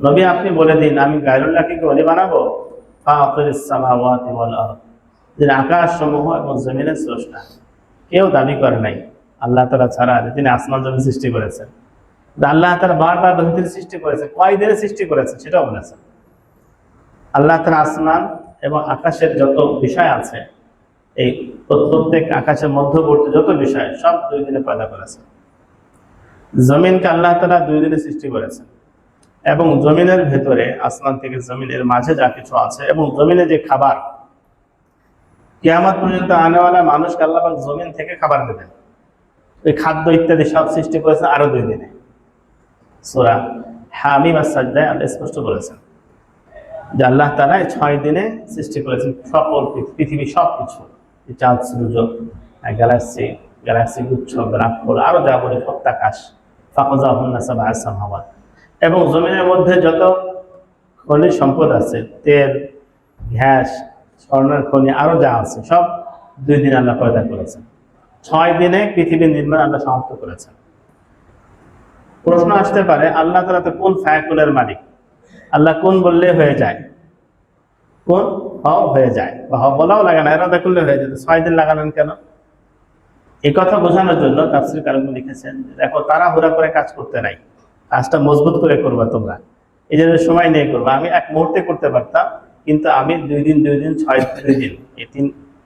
নবী আপনি বলে দিন, আমি গায়রুল্লাহকে কি ওলি বানাবো? ফাতিরিস সামাওয়াতি ওয়াল আরদ, যিনি আকাশ সমূহ এবং জমিনের স্রষ্টা। কেউ দাবি করে নাই আল্লাহ তাআলা ছাড়া যে তিনি আসমান জমিন সৃষ্টি করেছেন। আল্লাহ তাআলা বারবার বলেছেন সৃষ্টি করেছেন, কয় দিনে সৃষ্টি করেছেন সেটাও বলেছেন। আল্লাহ তাআলা আসমান এবং আকাশের যত বিষয় আছে, এই প্রত্যেক আকাশের মধ্যবর্তী যত বিষয় সব 2 দিনে পয়দা করেছেন। জমিনকে আল্লাহ তাআলা 2 দিনে সৃষ্টি করেছেন, এবং জমিনের ভেতরে আসমান থেকে জমিনের মাঝে যা কিছু আছে এবং জমিনে যে খাবার, কিয়ামত পর্যন্ত আনেওয়ালা মানুষকে আল্লাহ পাক জমিন থেকে খাবার দেবেন, এই খাদ্য ইত্যাদি সব সৃষ্টি করেছেন আরো 2 দিনে। সূরা হামিম আস-সাজদায় আল্লাহ স্পষ্ট বলেছেন যে আল্লাহ তাআলা 6 দিনে সৃষ্টি করেছেন সকল পৃথিবী সবকিছু, চাঁদ সূর্য, গ্যালাক্সি গুচ্ছ, গ্রাফল, আরো যা বলে সপ্তাকাশ, ফাকাযাহুন্না সাবআ সামাওয়াত, এবং জমিনের মধ্যে যত খনিজ সম্পদ আছে, তেল, গ্যাস, স্বর্ণের খনি, আরো যা আছে সব 2 দিনে আল্লাহ পয়দা করেছেন। 6 দিনে পৃথিবীর নির্মাণ আল্লাহ সমাপ্ত করেছেন। প্রশ্ন আসতে পারে, আল্লাহ তাআলা তো কোন ফায়াকুলের মালিক, আল্লাহ কোন বললে হয়ে যায়, কোন হয়ে যায়, বা বলাও লাগে না, এরাদা করলে হয়ে যেত, 6 দিন লাগালেন কেন? এই কথা বোঝানোর জন্য তাফসীর কারকরা লিখেছেন, দেখো তাড়াহুড়া করে কাজ করতে নাই, কাজটা মজবুত করে করবা তোমরা, এই জন্য সময় নিয়ে করবা। আমি এক মুহূর্তে করতে পারতাম, কিন্তু আমি 2 দিন 2 দিন 2 দিন এই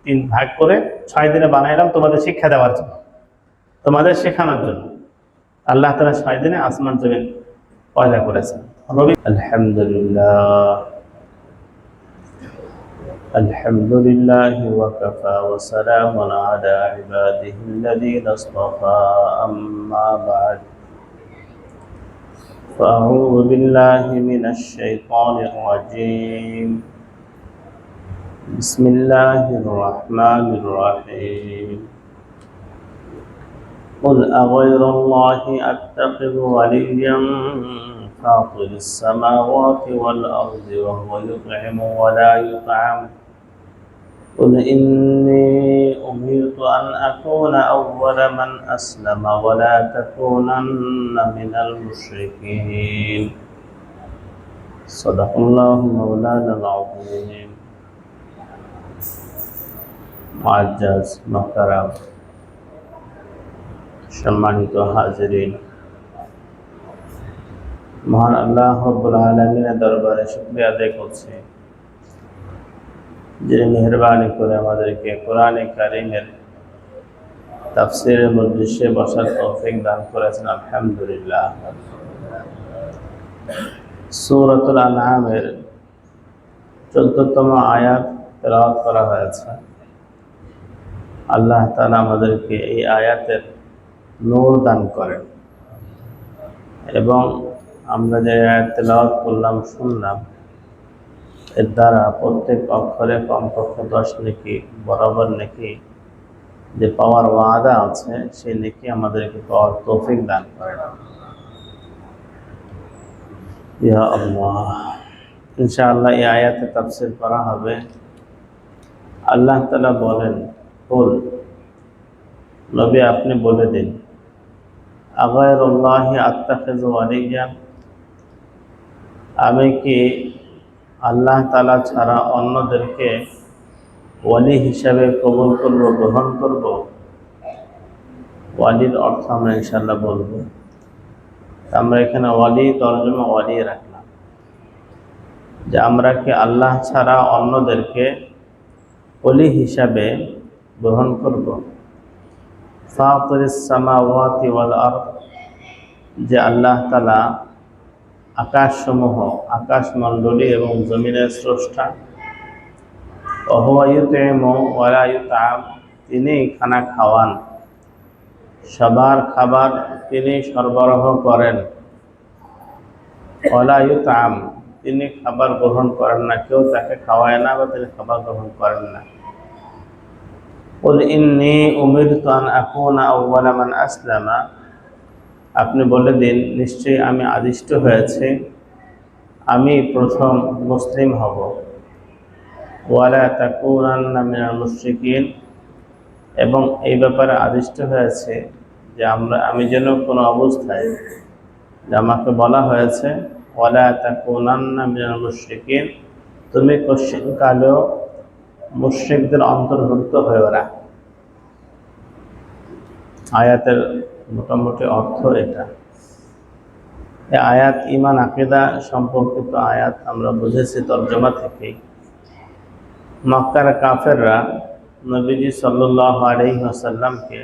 তিন ভাগ করে 6 দিনে বানাইলাম তোমাদের শিক্ষা দেওয়ার জন্য, তোমাদের শেখানোর জন্য। আল্লাহ তাআলা 6 দিনে আসমান জমিন পয়দা করেছেন। আলহামদুলিল্লাহ, আলহামদুলিল্লাহি ওয়া কাফা ওয়া সালামুন আলা ইবাদিহিল্লাযীনা ইসতাফা, আম্মা বা'দ। فأعوذ بالله من الشيطان الرجيم. بسم الله الرحمن الرحيم. قل أغير الله أتخذ وليا فاطر السماوات والأرض وهو يطعم ولا يطعم قل إني أمرت أن أكون أول من أسلم ولا تكونن من المشركين. صدق الله مولانا العظيم. معزز محترم সম্মানিত হাজিরিন, মহান আল্লাহ রাব্বুল আলামিনের দরবারে শুকরিয়া আদায় করছি, যিনি মেহেরবানি করে আমাদেরকে কোরআনে কারীমের তাফসীরের মজলিসে বসার তৌফিক দান করেছেন। আলহামদুলিল্লাহ। সূরাতুল আনআমের 14তম আয়াত তেলাওয়াত করা হয়েছে। আল্লাহ তাআলা আমাদেরকে এই আয়াতের নূর দান করেন, এবং আমরা যে আয়াত তেলাওয়াত করলাম, শুনলাম, এর দ্বারা প্রত্যেক অক্ষরে কমপক্ষে 10 নেকি বরাবর নেকি যে পাওয়ার ওয়াদা আছে, সেই নেকি আমাদেরকে পাওয়ার তৌফিক দান করেন ইয়া আল্লাহ। ইনশাআল্লাহ এই আয়াতে তাফসীর করা হবে। আল্লাহ তাআলা বলেন, কুল, নবী আপনি বলে দিন, আগায়রুল্লাহি আত্তাখিযু ওয়ালিয়্যা, আমি কি আল্লাহ তাআলা ছাড়া অন্যদেরকে ওয়ালি হিসাবে কবুল করব, গ্রহণ করব? ওয়ালির অর্থ আমরা ইনশাআল্লাহ বলবো। আমরা এখানে ওয়ালি তরজমা ওয়ালি রাখলাম, যে আমরা কি আল্লাহ ছাড়া অন্যদেরকে ওলি হিসাবে গ্রহণ করব? ফাতিরিস সামাওয়াতি ওয়াল আরদ, যে আল্লাহ তাআলা আকাশসমূহ, আকাশমণ্ডলী এবং জমিনের স্রষ্টা। ওয়া হুয়া ইউতঈমু ওয়া লা ইউতআম, তিনি খানা খাওয়ান, সবার খাবার তিনি সরবরাহ করেন। ওয়া লা ইউতআম, তিনি খাবার গ্রহণ করেন না, কেউ তাকে খাওয়ায় না বা তিনি খাবার গ্রহণ করেন না। কুল ইন্নী উমিরতু আন আকুনা আউওয়ালা মান আসলামা, আপনি বলে দিন, নিশ্চয়ই আমি আদিষ্ট হয়েছে আমি প্রথম মুসলিম হব। ওয়ালা তাকুনান্না মিনাল মুশরিকিন, এবং এই ব্যাপারে আদিষ্ট হয়েছে যে আমি যেন কোনো অবস্থায়, যে আমাকে বলা হয়েছে ওয়ালা তাকুনান্না মিনাল মুশরিকিন, তুমি কোশ্চিনকালেও মুশরিকদের অন্তর্ভুক্ত হয়েও না। আয়াতের মোটামুটি অর্থ এটা। এই আয়াত ঈমান আকীদা সম্পর্কিত আয়াত, আমরা বুঝেছি তরজমা থেকেই। মক্কার কাফেররা নবীজি সাল্লাল্লাহু আলাইহি ওয়াসাল্লামকে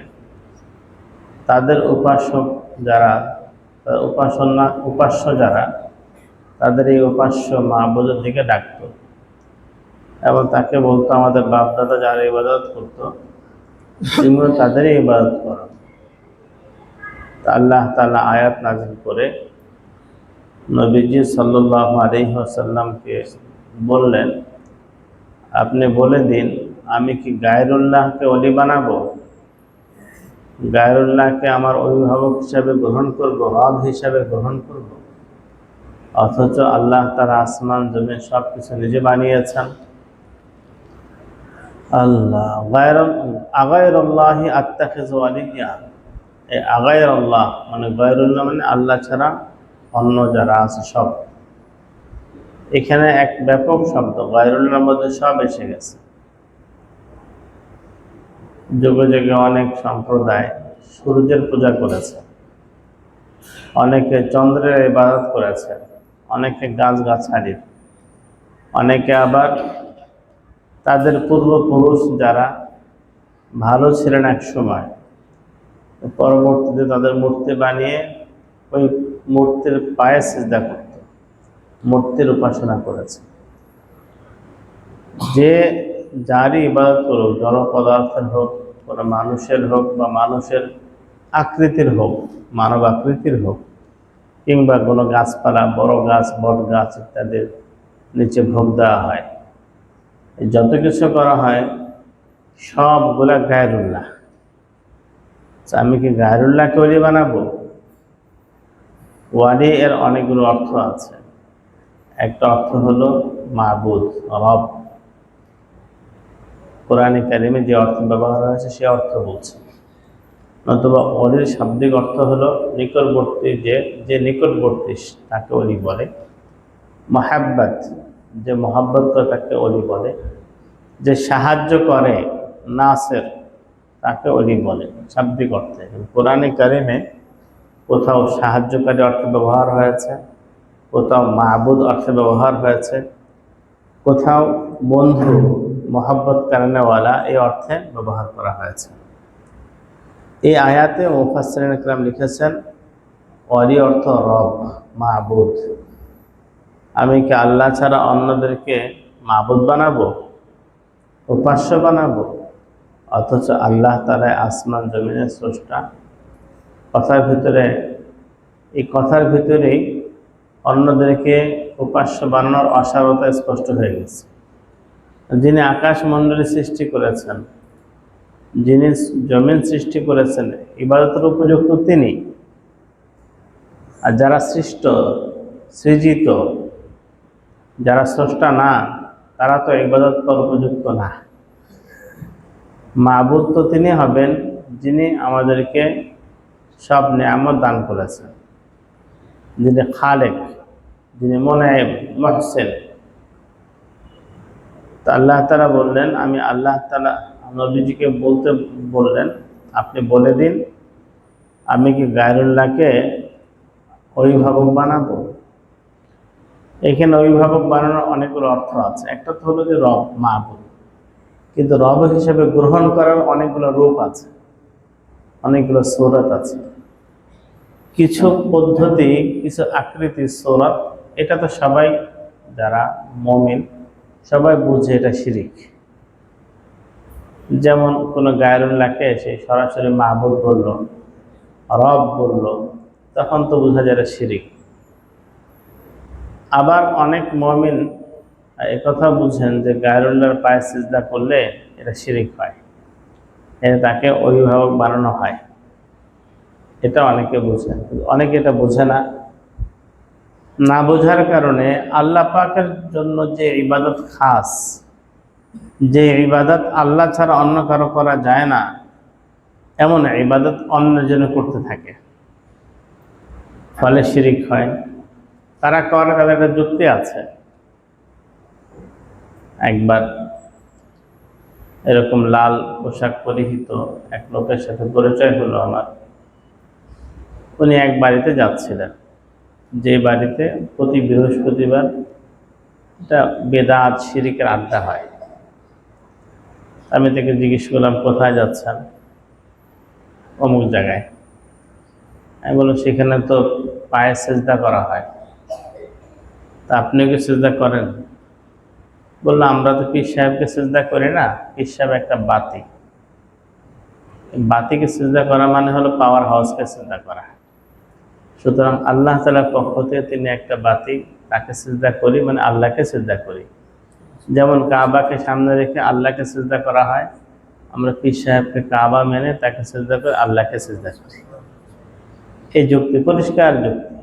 তাদের উপাসক যারা, উপাস্য যারা, তাদের এই উপাস্য মাবুদের দিকে ডাকত এবং তাকে বলতো, আমাদের বাপ দাদা যারা ইবাদত করত তুমিও তাদেরই ইবাদত করো। আল্লাহ তাআলা আয়াত নাযিল করে নবীজি সাল্লাল্লাহু আলাইহি ওয়াসাল্লামকে বললেন, আপনি বলে দিন, আমি কি গায়রুল্লাহকে ওলি বানাবো? গায়রুল্লাহকে আমার অভিভাবক হিসাবে গ্রহণ করব, রব হিসাবে গ্রহণ করব? অথচ আল্লাহ তাআলা আসমান জমিন সব কিছু নিজে বানিয়েছেন। আল্লাহ আগায়রুল্লাহি আত্তাখিযু ওয়ালিয়্যা, এই আগায়রুল্লাহ মানে গায়রুল্লাহ মানে আল্লাহ ছাড়া অন্য যারা আছে সব। এখানে এক ব্যাপক শব্দ, গায়রুল্লাহর মধ্যে সব এসে গেছে। যুগে যুগে অনেক সম্প্রদায় সূর্যের পূজা করেছে, অনেকে চন্দ্রের ইবাদত করেছে, অনেকে গাছগাছালির, অনেকে আবার তাদের পূর্বপুরুষ যারা ভালো ছিলেন এক সময়, পরবর্তীতে তাদের মূর্তি বানিয়ে ওই মূর্তির পায়ে সিজদা করত, মূর্তির উপাসনা করেছে। যে যারই ইবাদত করুক, জড় পদার্থের হোক, কোনো মানুষের হোক বা মানুষের আকৃতির হোক, মানব আকৃতির হোক, কিংবা কোনো গাছপালা, বড় গাছ, বট গাছ ইত্যাদির নিচে ভোগ দেওয়া হয়, যত কিছু করা হয় সবগুলা গায়রুল্লাহ। আমি কি গায়রুল্লাহকে ওলি বানাবো? ওয়ালি এর অনেকগুলো অর্থ আছে। একটা অর্থ হলো মাবুদ, রব। কোরআনে কারিমে যে অর্থ ব্যবহার হয়েছে সে অর্থ বলছে। নতুবা অলির শাব্দিক অর্থ হলো নিকটবর্তী, যে নিকটবর্তী তাকে অলি বলে। মহাব্বত, যে মহাব্বত করে তাকে অলি বলে। যে সাহায্য করে, নাসের, তাকে অলি বলে শাব্দিক অর্থে। কোরআনে কারিমে কোথাও সাহায্যকারী অর্থে ব্যবহার হয়েছে, কোথাও মাবুদ অর্থে ব্যবহার হয়েছে, কোথাও বন্ধু, মহব্বত কারণেওয়ালা এই অর্থে ব্যবহার করা হয়েছে। এই আয়াতে মুফাসসিরিন কিরাম লিখেছেন, ওয়ালি অর্থ রব, মাবুদ। আমি কি আল্লাহ ছাড়া অন্যদেরকে মাবুদ বানাবো, উপাস্য বানাবো? অথচ আল্লাহ তাআলা আসমান জমিনের স্রষ্টা। এই কথার ভিতরেই অন্যদেরকে উপাস্য বানানোর অসারতা স্পষ্ট হয়ে গেছে। যিনি আকাশ মণ্ডলী সৃষ্টি করেছেন, যিনি জমিন সৃষ্টি করেছেন, ইবাদতের উপযুক্ত তিনি। আর যারা সৃজিত, যারা স্রষ্টা না, তারা তো ইবাদত করার উপযুক্ত না। মাবুদ তো তিনি হবেন যিনি আমাদেরকে সব নেয়ামত দান করেছেন, যিনি খালেক, যিনি মুনঈম, মুহসিন। তো আল্লাহ তাআলা বললেন, আমি আল্লাহ তাআলা নবীজিকে বললেন, আপনি বলে দিন, আমি কি গায়রুল্লাহকে অভিভাবক বানাবো? এখানে অভিভাবক বানানোর অনেকগুলো অর্থ আছে। একটা তো হলো যে রব, মাবুদ, কিন্তু রব হিসেবে গ্রহণ করার অনেকগুলো রূপ আছে, অনেকগুলো সূরত আছে। কিছু পদ্ধতি, কিছু আকৃতি, সূরত, এটা তো সবাই যারা মুমিন সবাই বুঝে এটা শিরিক। যেমন কোনো গায়রুল্লাহকে এসে সরাসরি মাবুদ বলল, রব বলল, তখন তো বোঝা যায় এটা শিরিক। আবার অনেক মুমিন একথা বুঝেন যে গায়রুল্লাহর পায়ে সিজদা করলে এটা শিরিক হয়, এটা তাকে অভিভাবক বানানো হয়। এটা অনেকে বুঝেন, অনেকে এটা বোঝে না। না বোঝার কারণে আল্লাহ পাকের জন্য যে ইবাদত খাস, যে ইবাদত আল্লাহ ছাড়া অন্য কারো করা যায় না, এমন ইবাদত অন্য জন্য করতে থাকে, ফলে শিরিক হয়। তারা করে, তাদের একটা যুক্তি আছে। একবার এরকম লাল পোশাক পরিহিত এক লোকের সাথে পরিচয় হলো আমার। উনি এক বাড়িতে যাচ্ছিলেন, যে বাড়িতে প্রতি বৃহস্পতিবার একটা বেদাত শিরিকের আড্ডা হয়। আমি তাকে জিজ্ঞেস করলাম, কোথায় যাচ্ছেন? অমুক জায়গায়। আমি বললাম, সেখানে তো পায়ে সেজদা করা হয়, তা আপনিও কি সেজদা করেন? বললো, আমরা তো পীর সাহেবকে সেজদা করি না, পীর সাহেব একটা বাতি। বাতিকে সেজদা করা মানে হলো পাওয়ার হাউসকে সেজদা করা। সুতরাং আল্লাহ তাআলার পক্ষ থেকে তিনি একটা বাতি, তাকে সেজদা করি মানে আল্লাহকে সেজদা করি। যেমন কাবাকে সামনে রেখে আল্লাহকে সেজদা করা হয়, আমরা পীর সাহেবকে কাবা মেনে তাকে সেজদা করে আল্লাহকে সেজদা করি। এই যুক্তি পরিষ্কার যুক্তি।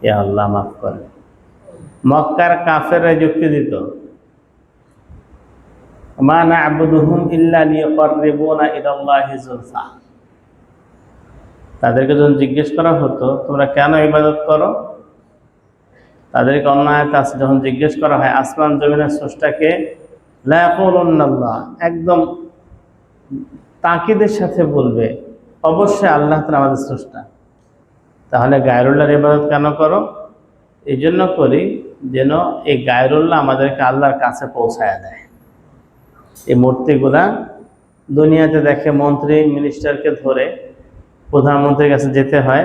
ইয়া আল্লাহ মাফ করেন। মক্কার কাফেররা যুক্তি দিত, মা না'বুদুহুম ইল্লা লিয়াকাররিবুনা ইলাল্লাহি যুলফা। তাদেরকে যখন জিজ্ঞেস করা হতো তোমরা কেন ইবাদত করো, তাদেরকে অন্য আয়াত আছে, যখন জিজ্ঞেস করা হয় আসমান জমিনের স্রষ্টাকে, লা ইয়াকুলুন্নাল্লাহ, একদম তাকিদের সাথে বলবে অবশ্যই আল্লাহ তাআলা আমাদের স্রষ্টা। তাহলে গায়রুল্লাহর ইবাদত কেন করো? এই জন্য করি যেন এই গায়রুল্লাহ আমাদেরকে আল্লাহর কাছে পৌঁছায় দেয়। এই মূর্তিগুলা দুনিয়াতে দেখে মন্ত্রী মিনিস্টারকে ধরে প্রধানমন্ত্রীর কাছে যেতে হয়,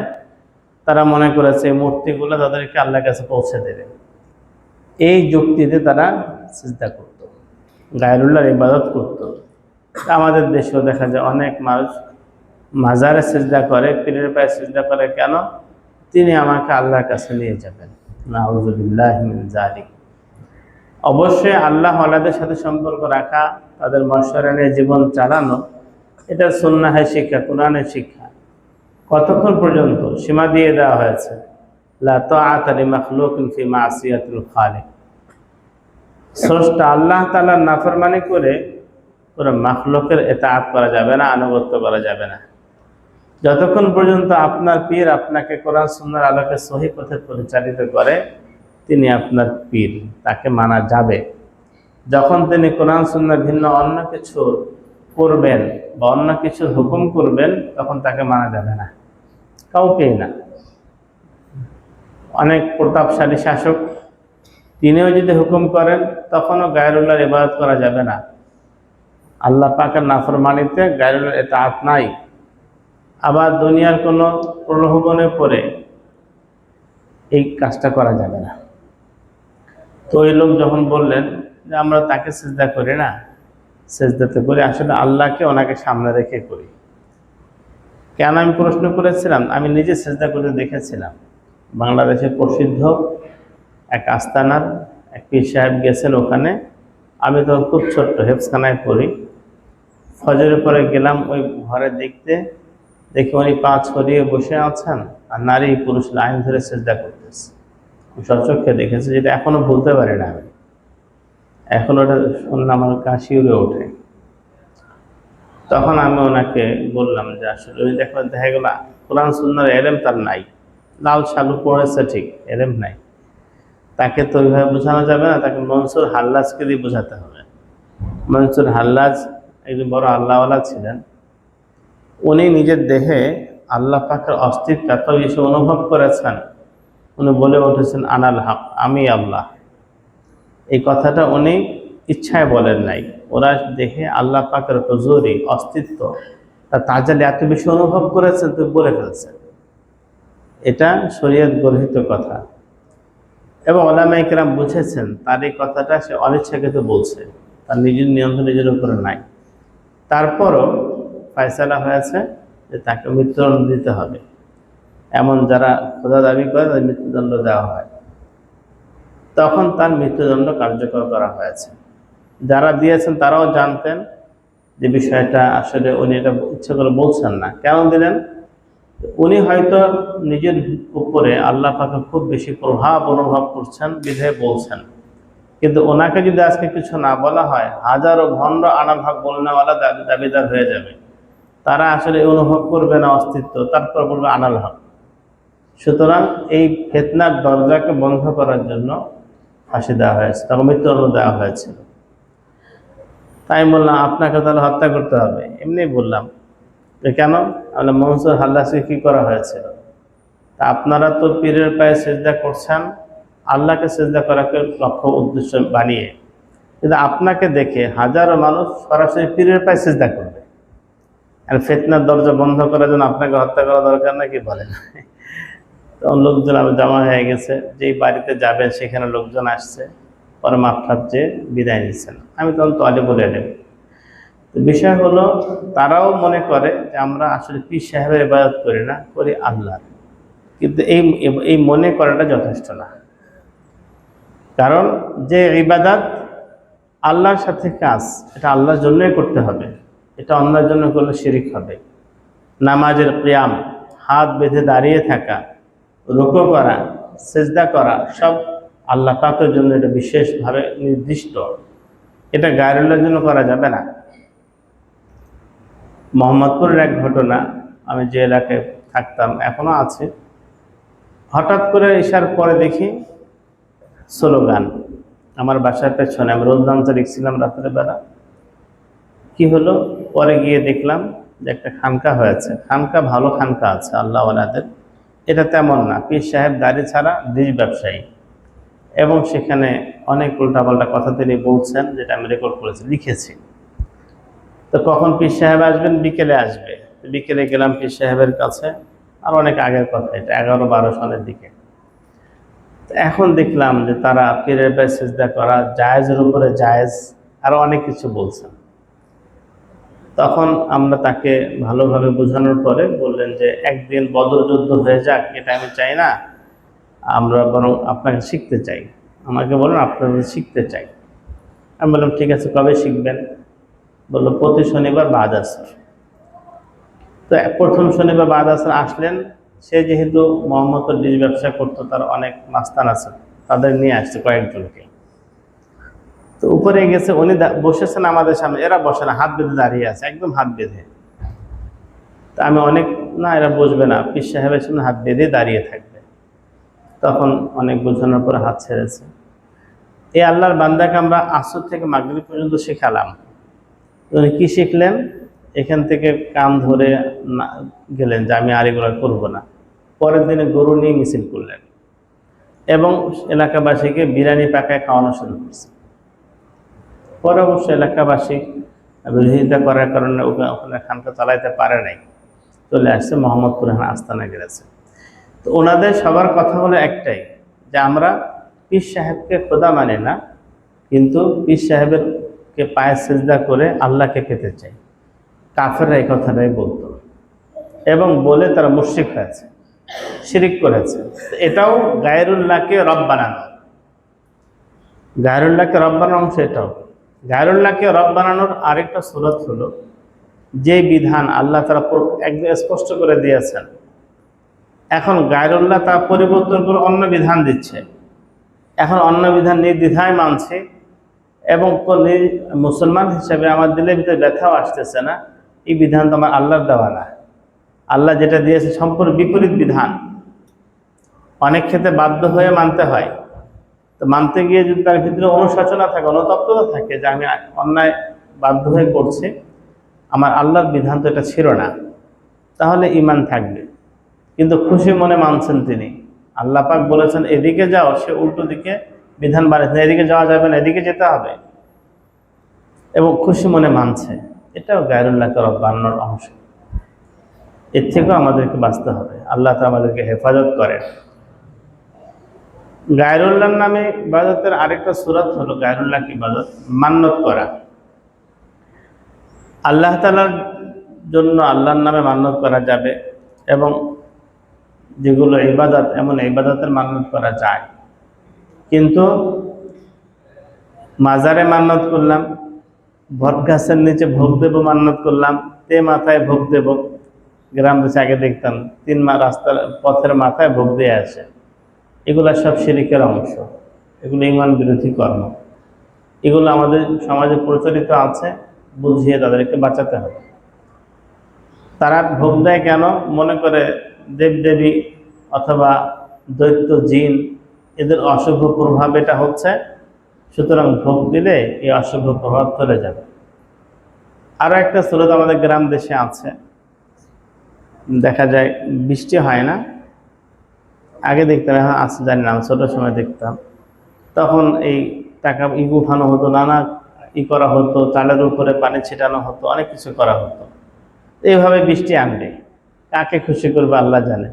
তারা মনে করেছে এই মূর্তিগুলো তাদেরকে আল্লাহর কাছে পৌঁছে দেবে। এই যুক্তিতে তারা সিজদা করত, গায়রুল্লাহর ইবাদত করত। আমাদের দেশেও দেখা যায় অনেক মানুষ মাজারে সিজদা করে, পীরের পায়ে সিজদা করে। কেন? তিনি আমাকে আল্লাহর কাছে নিয়ে যাবেন। নাউযুবিল্লাহি মিন যালিক। অবশ্যই আল্লাহ ওয়ালাদের সাথে সম্পর্ক রাখা, তাদের মশওয়ারা নিয়ে জীবন চালানো, এটা সুন্নাহের শিক্ষা, কোরআনের শিক্ষা। কতক্ষণ পর্যন্ত সীমা দিয়ে দেওয়া হয়েছে, লা তাআতা লিমাখলুকিন ফি মাসিয়াতিল খালিক। স্রষ্টা আল্লাহ তাআলার নাফরমানি করে পুরো মাখলুকের ইতাআত করা যাবে না, আনুগত্য করা যাবে না। যতক্ষণ পর্যন্ত আপনার পীর আপনাকে কোরআন সুন্নাহর আলোকে সহিহ পথে পরিচালিত করে, তিনি আপনার পীর, তাকে মানা যাবে। যখন তিনি কোরআন সুন্নাহ ভিন্ন অন্য কিছু করবেন বা অন্য কিছুর হুকুম করবেন, তখন তাকে মানা যাবে না, কাউকেই না। অনেক প্রতাপশালী শাসক, তিনিও যদি হুকুম করেন, তখনও গায়রুল্লাহর ইবাদত করা যাবে না। আল্লাহ পাকের নাফরমানিতে গায়রুল্লাহর ইতাআত নাই। আবার দুনিয়ার কোনো প্রলোভনে পড়ে এই কাজটা করা যাবে না। তো ওই লোক যখন বললেন যে আমরা তাকে সিজদা করি না, সিজদাতে করি আসলে আল্লাহকে ওনাকে সামনে রেখে করি। কেন আমি প্রশ্ন করেছিলাম? আমি নিজে সিজদা করে দেখেছিলাম। বাংলাদেশের প্রসিদ্ধ এক আস্তানার এক পীর সাহেব গেছেন ওখানে। আমি তখন খুব ছোট্ট, হেফজখানায় পড়ি। ফজরের পরে গেলাম ওই ঘরে দেখতে, দেখি উনি পা ছড়িয়ে বসে আছেন আর নারী পুরুষ লাইন ধরে সিজদা করতেছে। সচক্ষে দেখেছি, যেটা এখনো ভুলতে পারি না আমি। এখন ওটা শুনলে আমার কাশি উড়ে ওঠে। তখন আমি ওনাকে বললাম যে আসলে ওই দেখা গেল কোরআন সুন্নাহর এলেম তার নাই, লাল শালু পড়েছে ঠিক, এলেম নাই। তাকে তো ওইভাবে বোঝানো যাবে না, তাকে মনসুর হাল্লাজকে দিয়ে বোঝাতে হবে। মনসুর হাল্লাজ একজন বড় আল্লাহওয়ালা ছিলেন। উনি নিজের দেহে আল্লাহ পাকের অস্তিত্ব এত বেশি অনুভব করেছেন, উনি বলে উঠেছেন আনাল হক, আমি আল্লাহ। এই কথাটা উনি ইচ্ছায় বলেন নাই, ওরা দেখে আল্লাহ পাকের হুজুরি অস্তিত্ব তার তাজালি এত বেশি অনুভব করেছেন, তো বলে ফেলছেন। এটা শরীয়ত গর্হিত কথা এবং ওলামায়ে কেরাম বুঝেছেন তার এই কথাটা সে অনিচ্ছাকৃত বলছে, তার নিজের নিয়ন্ত্রণ নিজের উপরে নাই। তারপরও ফয়সালা হয়েছে যে তাকে মৃত্যুদণ্ড দিতে হবে। এমন যারা খোদা দাবি করে তাদের মৃত্যুদণ্ড দেওয়া হয়। তখন তার মৃত্যুদণ্ড কার্যকর করা হয়েছে। যারা দিয়েছেন তারাও জানতেন যে বিষয়টা আসলে উনি এটা ইচ্ছা করে বলছেন না। কেন দিলেন? উনি হয়তো নিজের উপরে আল্লাহ পাকের খুব বেশি প্রভাব অনুভব করছেন বিধায় বলছেন। কিন্তু ওনাকে যদি আজকে কিছু না বলা হয়, হাজারো ভণ্ড আনাল হক বলনেওয়ালা দাবিদার হয়ে যাবে। তারা আসলে অনুভব করবে না অস্তিত্ব, তারপর বলবে আনাল হক। সুতরাং এই ফিতনার দরজাকে বন্ধ করার জন্য ফাঁসি দেওয়া হয়েছে, তাকে মৃত্যুদণ্ড দেওয়া হয়েছিল। তাই বললাম আপনাকে তাহলে হত্যা করতে হবে। এমনি বললাম যে কেন? আমরা মনসুর হাল্লাসকে কি করা হয়েছিল? তা আপনারা তো পীরের পায়ে সেজদা করছেন আল্লাহকে সেজদা করাকে লক্ষ্য উদ্দেশ্য বানিয়ে, কিন্তু আপনাকে দেখে হাজারো মানুষ সরাসরি পীরের পায়ে সেজদা করবে। আর ফিতনার দরজা বন্ধ করার জন্য আপনাকে হত্যা করা দরকার নাকি বলেন? তখন লোকজন আবার জমা হয়ে গেছে, যেই বাড়িতে যাবেন সেখানে লোকজন আসছে, পরে মাপঠাপ চেয়ে বিদায় নিচ্ছেন। আমি তখন তলে বলে দেব। বিষয় হলো তারাও মনে করে যে আমরা আসলে পীর সাহেবের ইবাদত করি না, করি আল্লাহর। কিন্তু এই মনে করাটা যথেষ্ট না। কারণ যে ইবাদত আল্লাহর সাথে কাজ, এটা আল্লাহর জন্যই করতে হবে, এটা অন্যের জন্য করলে শিরিক হবে। নামাজের কিয়াম, হাত বেঁধে দাঁড়িয়ে থাকা, রুকু করা, সেজদা করা, সব আল্লাহ পাকের জন্য, এটা বিশেষভাবে নির্দিষ্ট। এটা গায়রুল্লাহর জন্য করা যাবে না। মোহাম্মদপুরের এক ঘটনা, আমি যে এলাকায় থাকতাম এখনো আছে, হঠাৎ করে এসার পরে দেখি স্লোগান আমার বাসার পেছনে। আমি রোজ নামতে লিখছিলাম রাতের বেলা। কি হলো? পরে গিয়ে দেখলাম যে একটা খানকা হয়েছে। খানকা ভালো খানকা আছে আল্লাহওয়ালাদের, এটা তেমন না। পীর সাহেব দাড়ি ছাড়া বীজ ব্যবসায়ী, এবং সেখানে অনেক উল্টাপাল্টা কথা তিনি বলছেন, যেটা আমি রেকর্ড করেছি, লিখেছি। তো কখন পীর সাহেব আসবেন? বিকেলে আসবে। বিকেলে গেলাম পীর সাহেবের কাছে, আর অনেক আগের কথা, এটা 11-12 সালের দিকে। এখন দেখলাম যে তারা পীরের পায়ে সিজদা করা জায়েজের উপরে জায়েজ, আরো অনেক কিছু বলছেন। তখন আমরা তাকে ভালোভাবে বোঝানোর পরে বললেন যে একদিন বদর যুদ্ধ হয়ে যাক, এটা আমি চাই না, আমরা বরং আপনাকে শিখতে চাই। আমাকে বলেন আপনাদের শিখতে চাই। আমি বললাম ঠিক আছে, কবে শিখবেন? বললো প্রতি শনিবার বাদ আসর। তো প্রথম শনিবার বাদ আসর আসলেন। সে যেহেতু মোহাম্মদের বীজ ব্যবসা করতো, তার অনেক মাস্তান আছে, তাদের নিয়ে আসছে কয়েকজনকে। তো উপরে গেছে, উনি বসেছেন আমাদের সামনে, এরা বসে না, হাত বেঁধে দাঁড়িয়ে আছে, একদম হাত বেঁধে। তা আমি অনেক, না এরা বসবে না, পীর সাহেবের সামনে হাত বেঁধে দাঁড়িয়ে থাকবে। তখন অনেক বোঝানোর পরে হাত ছেড়েছে। এই আল্লাহর বান্দাকে আমরা আসর থেকে মাগরিব পর্যন্ত শেখালাম। উনি কি শিখলেন? এখান থেকে কান ধরে গেলেন যে আমি আর এগুলো করবো না। পরের দিনে গরু নিয়ে মিছিল করলেন, এবং এলাকাবাসীকে বিরিয়ানি পাকায় খাওয়ানো শুরু করছে। পরে অবশ্য এলাকাবাসী বিরোধিতা করার কারণে ওখানে খানকা চালাইতে পারে নাই, চলে আসছে মোহাম্মদপুর আস্তানা গেছে। তো ওনাদের সবার কথা হলো একটাই, যে আমরা পীর সাহেবকে খোদা মানে না, কিন্তু পীর সাহেবেরকে পায়ে সিজদা করে আল্লাহকে পেতে চাই। কাফেররা এই কথাটাই বলতো, এবং বলে তারা মুশরিক হয়েছে, শিরিক করেছে। এটাও গায়রুল্লাহকে রব বানানো। গায়রুল্লাহকে রব বানানোর অংশ এটাও। গায়রুল্লাহকে রব বানানোর আরেকটা সূরত হলো, যে বিধান আল্লাহ তারা একদম স্পষ্ট করে দিয়েছেন, এখন গায়রুল্লাহ তা পরিবর্তন করে অন্য বিধান দিচ্ছে। এখন অন্য বিধান নির্দ্বিধায় মানছে, এবং মুসলমান হিসেবে আমার দিলের ভিতরে ব্যথাও আসতেছে না, এই বিধান তো আমার আল্লাহর দেওয়া না, আল্লাহ যেটা দিয়েছে সম্পূর্ণ বিপরীত বিধান। অনেক ক্ষেত্রে বাধ্য হয়ে মানতে হয়। তো মানতে গিয়ে যদি তার ভিতরে অনুশোচনা থাকে, অনুতপ্ততা থাকে, যে আমি অন্যায় বাধ্য হয়ে করছি, আমার আল্লাহর বিধান তো এটা ছিল না, তাহলে ঈমান থাকবে। কিন্তু খুশি মনে মানছেন তিনি, আল্লাহ পাক বলেছেন এদিকে যাও, সে উল্টো দিকে বিধান বানিয়েছেন, এদিকে যাওয়া যাবে না, এদিকে যেতে হবে, এবং খুশি মনে মানছে। এটাও গায়রুল্লাহকে রব বানানোর অংশ। এর থেকেও আমাদেরকে বাঁচতে হবে। আল্লাহ তো আমাদেরকে হেফাজত করেন। গায়রুল্লাহর নামে ইবাদতের আরেকটা সূরত হলো গায়রুল্লাহকে ইবাদত, মান্নত করা। আল্লাহ তাআলার জন্য আল্লাহর নামে মান্নত করা যাবে, এবং যেগুলো ইবাদত, এমন ইবাদতের মান্নত করা যায়। কিন্তু মাজারে মান্নত করলাম, বট গাছের নিচে ভোগ দেব মান্নত করলাম, তে মাথায় ভোগ দেব। গ্রাম দেশে আগে দেখতাম 3 রাস্তার পথের মাথায় ভোগ দিয়ে আসে। এগুলো সব শিরকের অংশ, এগুলো ঈমান বিরোধী কর্ম। এগুলো আমাদের সমাজে প্রচলিত আছে, বুঝিয়ে তাদেরকে বাঁচাতে হবে। তারা ভোগ দেয় কেন? মনে করে দেবদেবী অথবা দৈত্য জিন, এদের অশুভ প্রভাব এটা হচ্ছে, সুতরাং ভোগ দিলে এই অশুভ প্রভাব চলে যাবে। আরও একটা সুরত আমাদের গ্রাম দেশে আছে, দেখা যায় বৃষ্টি হয় না, আগে দেখতাম, এখন আছে জানি না, ছোটোর সময় দেখতাম, তখন এই টাকা উঠানো হতো, নানা করা হতো, চালের উপরে পানি ছিটানো হতো, অনেক কিছু করা হতো। এইভাবে বৃষ্টি আনবে, কাকে খুশি করবে আল্লাহ জানে।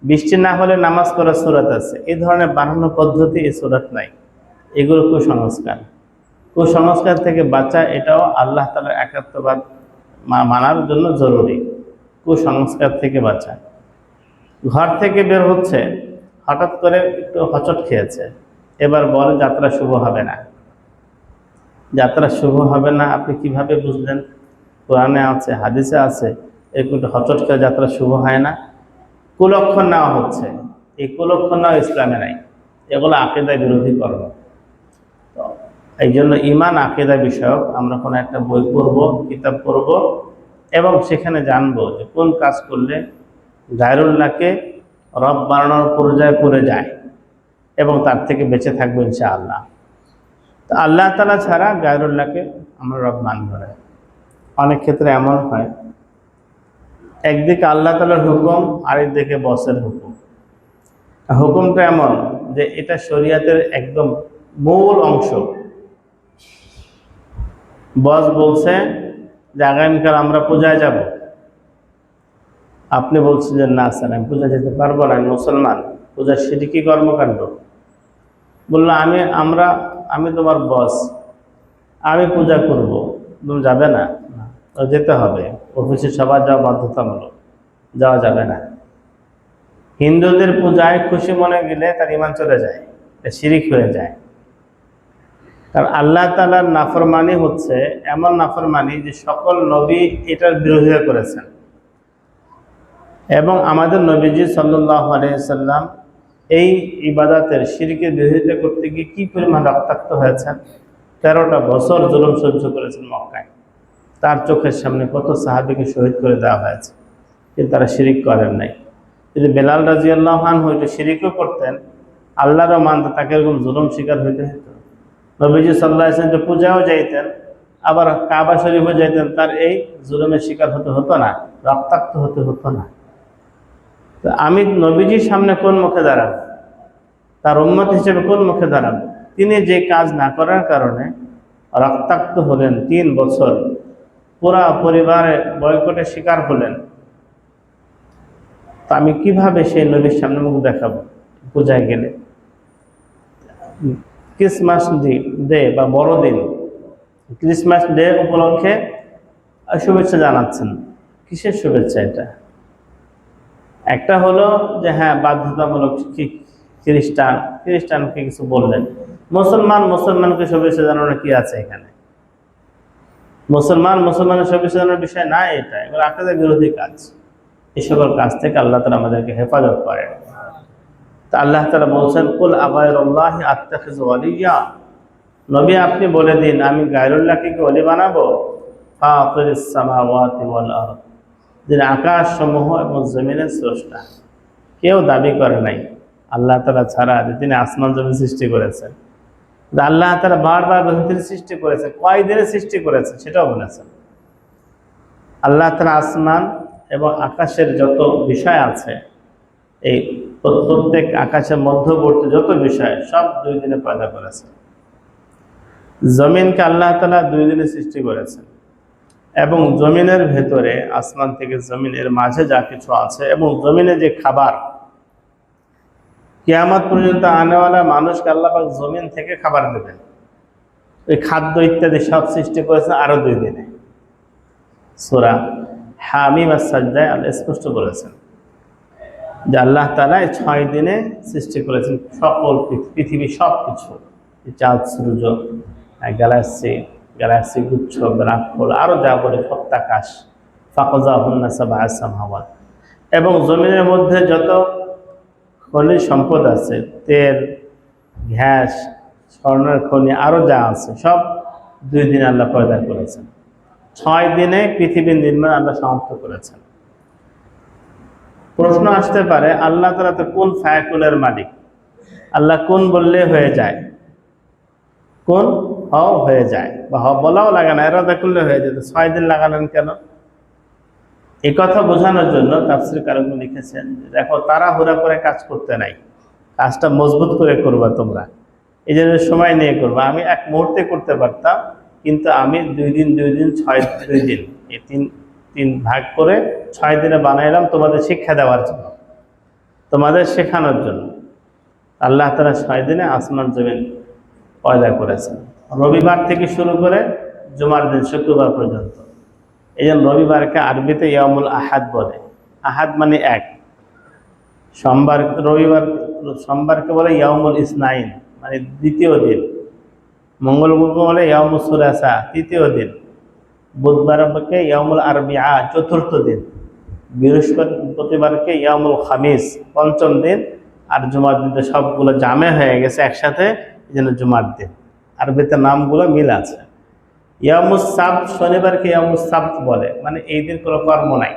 বৃষ্টি না হলে নামাজ পড়ার সুরাত আছে, এই ধরনের বানানো পদ্ধতি এই সুরাত নাই। এগুলো কুসংস্কার। কুসংস্কার থেকে বাঁচা, এটাও আল্লাহ তাআলার একাত্মবাদ মানার জন্য জরুরি। কুসংস্কার থেকে বাঁচা। ঘর থেকে বের হচ্ছে, হঠাৎ করে একটু হচট খেয়েছে, এবার বলে যাত্রা শুভ হবে না। যাত্রা শুভ হবে না আপনি কিভাবে বুঝলেন? কোরআনে আছে, হাদিসে আছে, এরকম একটু হচট খেয়ে যাত্রা শুভ হয় না। কুলক্ষণ নেওয়া হচ্ছে, এই কুলক্ষণ নেওয়া ইসলামে নাই, এগুলো আকীদায় বিরোধী কর্ম। তো এই জন্য ঈমান আকীদা বিষয়ক আমরা কোনো একটা বই পড়ব, কিতাব পড়ব, এবং সেখানে জানবো যে কোন কাজ করলে গায়রুল্লাহকে রব বানানোর পর্যায়ে পড়ে যায় এবং তার থেকে বেঁচে থাকবো ইনশাআল্লাহ। তো আল্লাহ তাআলা ছাড়া গায়রুল্লাহকে আমরা রব মানব না। অনেক ক্ষেত্রে এমন হয়, একদিকে আল্লাহ তাআলার হুকুম, আরেকদিকে বসের হুকুম। হুকুমটা এমন যে এটা শরীয়তের একদম মূল অংশ। বস বলছে যে আগামীকাল আমরা পূজায় যাব, আপনি বলছেন যে না স্যার আমি পূজা যেতে পারবো না, আমি মুসলমান, পূজা শিরকি কর্মকাণ্ড। বললো আমি তোমার বস, আমি পূজা করব, তুমি যাবে না? যেতে হবে, অফিসে সবার যাওয়া বাধ্যতামূলক, যাওয়া যাবে না। হিন্দুদের পূজায় খুশি মনে গেলে তার ঈমান চলে যায়, এটা শিরিক হয়ে যায়। কারণ আল্লাহ তাআলার নাফরমানি হচ্ছে এমন নাফরমানি যে সকল নবী এটার বিরোধিতা করেছেন, এবং আমাদের নবীজি সাল্লাল্লাহু আলাইহি সাল্লাম এই ইবাদতের শিরকের বিরোধিতা করতে গিয়ে কি পরিমাণ রক্তাক্ত হয়েছেন। 13টা বছর জুলুম সহ্য করেছেন মক্কায়। তার চোখের সামনে কত সাহাবীকে শহীদ করে দেওয়া হয়েছে, কিন্তু তারা শিরিক করেন নাই। যদি বেলাল রাদিয়াল্লাহু আনহু এটা শিরিকও করতেন, আল্লাহরও মানতেন, তাকে এরকম জুলুম শিকার হইতে হতো। নবীজি সাল্লাল্লাহু আলাইহি ওয়াসাল্লাম পূজাও যাইতেন, আবার কাবা শরীফও যাইতেন, তার এই জুলুমের শিকার হতো না, রক্তাক্ত হতো না। তো আমি নবীজির সামনে কোন মুখে দাঁড়াবো, তার উম্মত হিসেবে কোন মুখে দাঁড়াবো? তিনি যে কাজ না করার কারণে রক্তাক্ত হলেন, 3 বছর পুরা পরিবারে বয়কটের শিকার হলেন, তা আমি কিভাবে সেই নবীর সামনে মুখ দেখাবো পূজায় গেলে? ক্রিসমাস ডে বা বড়দিন, ক্রিসমাস ডে উপলক্ষে শুভেচ্ছা জানাচ্ছেন, কিসের শুভেচ্ছা এটা? একটা হলো যে হ্যাঁ বাধ্যতামূলক, খ্রিস্টানকে কিছু বললেন, মুসলমানকে শুভেচ্ছা জানানোর কি আছে এখানে? মুসলমানের শুভেচ্ছা জানানোর বিষয় না এটা, এগুলো আকীদা বিরোধী কাজ। এই সকল কাজ থেকে আল্লাহ তাআলা আমাদেরকে হেফাজত করেন। তা আল্লাহ তাআলা বলছেন, কুল আগায়রুল্লাহি আত্তাখিযু ওয়ালিয়্যা, নবী আপনি বলে দিন আমি গায়রুল্লাহকে কি ওলি বানাবো? ফাতিরিস সামাওয়াতি ওয়াল আরদ, যিনি আকাশ সমূহ এবং জমিনের স্রষ্টা। কেউ দাবি করে নাই আল্লাহ তাআলা ছাড়া যে তিনি আসমান জমিন সৃষ্টি করেছেন। আল্লাহ তাআলা বারবার তিনি সৃষ্টি করেছেন, কয় দিনে সৃষ্টি করেছেন সেটাও বলেছেন। আল্লাহ তাআলা আসমান এবং আকাশের যত বিষয় আছে, এই প্রত্যেক আকাশের মধ্যবর্তী যত বিষয় সব 2 দিনে পয়দা করেছেন। জমিনকে আল্লাহ তাআলা 2 দিনে সৃষ্টি করেছেন, এবং জমিনের ভেতরে আসমান থেকে জমিনের মাঝে যা কিছু আছে, এবং জমিনে যে খাবার, কিয়ামত পর্যন্ত আনেওয়ালা মানুষকে আল্লাহ পাক জমিন থেকে খাবার দেবেন, এই খাদ্য ইত্যাদি সব সৃষ্টি করেছেন আরো 2 দিনে। সূরা হামিম আস-সাজদায় আল্লাহ স্পষ্ট বলেছেন যে আল্লাহ তাআলা 6 দিনে সৃষ্টি করেছেন সকল পৃথিবী, সব কিছু, চাঁদ সূর্য, গ্যালাক্সি গুচ্ছ, ব্ল্যাক হোল, আরো যা বলে সপ্তাকাশ, ফাকাযাহুন্না সাবআ সামাওয়াত, এবং জমিনের মধ্যে যত খনিজ সম্পদ আছে, তেল, গ্যাস, স্বর্ণের খনি, আরো যা আছে সব 2 দিনে আল্লাহ পয়দা করেছেন। 6 দিনে পৃথিবীর নির্মাণ আল্লাহ সমাপ্ত করেছেন। প্রশ্ন আসতে পারে, আল্লাহ তাআলা তো কোন ফায়াকুলের মালিক, আল্লাহ কোন বললে হয়ে যায়, কোন হও হয়ে যায়, বা হ বলাও লাগে না, এরাদা করলে হয়ে যেত, 6 দিন লাগালেন কেন? এই কথা বোঝানোর জন্য তাফসীর কারকরা লিখেছেন, দেখো তাড়াহুড়া করে কাজ করতে নাই, কাজটা মজবুত করে করবা তোমরা, এই জন্য সময় নিয়ে করবা। আমি এক মুহূর্তে করতে পারতাম, কিন্তু আমি 2 দিন 2 দিন 2 দিন এই তিন ভাগ করে 6 দিনে বানাইলাম তোমাদের শিক্ষা দেওয়ার জন্য, তোমাদের শেখানোর জন্য। আল্লাহ তাআলা 6 দিনে আসমান জমিন পয়দা করেছেন, রবিবার থেকে শুরু করে জুমার দিন শুক্রবার পর্যন্ত। এই জন্য রবিবারকে আরবিতে ইয়ামুল আহাদ বলে। আহাদ মানে এক। সোমবারকে বলে ইয়ামুল ইসনাইন, মানে দ্বিতীয় দিন। মঙ্গলবারকে বলে ইয়ামুল সুলাসা, তৃতীয় দিন। বুধবারকে ইয়ামুল আরবিআ, চতুর্থ দিন। বৃহস্পতিবারকে ইয়ামুল খামিস, পঞ্চম দিন। আর জুমার দিন তো সবগুলো জামে হয়ে গেছে একসাথে, এই জন্য জুমার দিন। আরবিতে নামগুলো মিল আছে। ইয়ামুস সাbt, শনিবারকে ইয়ামুস সাbt বলে, মানে এই দিন কোনো কর্ম নাই।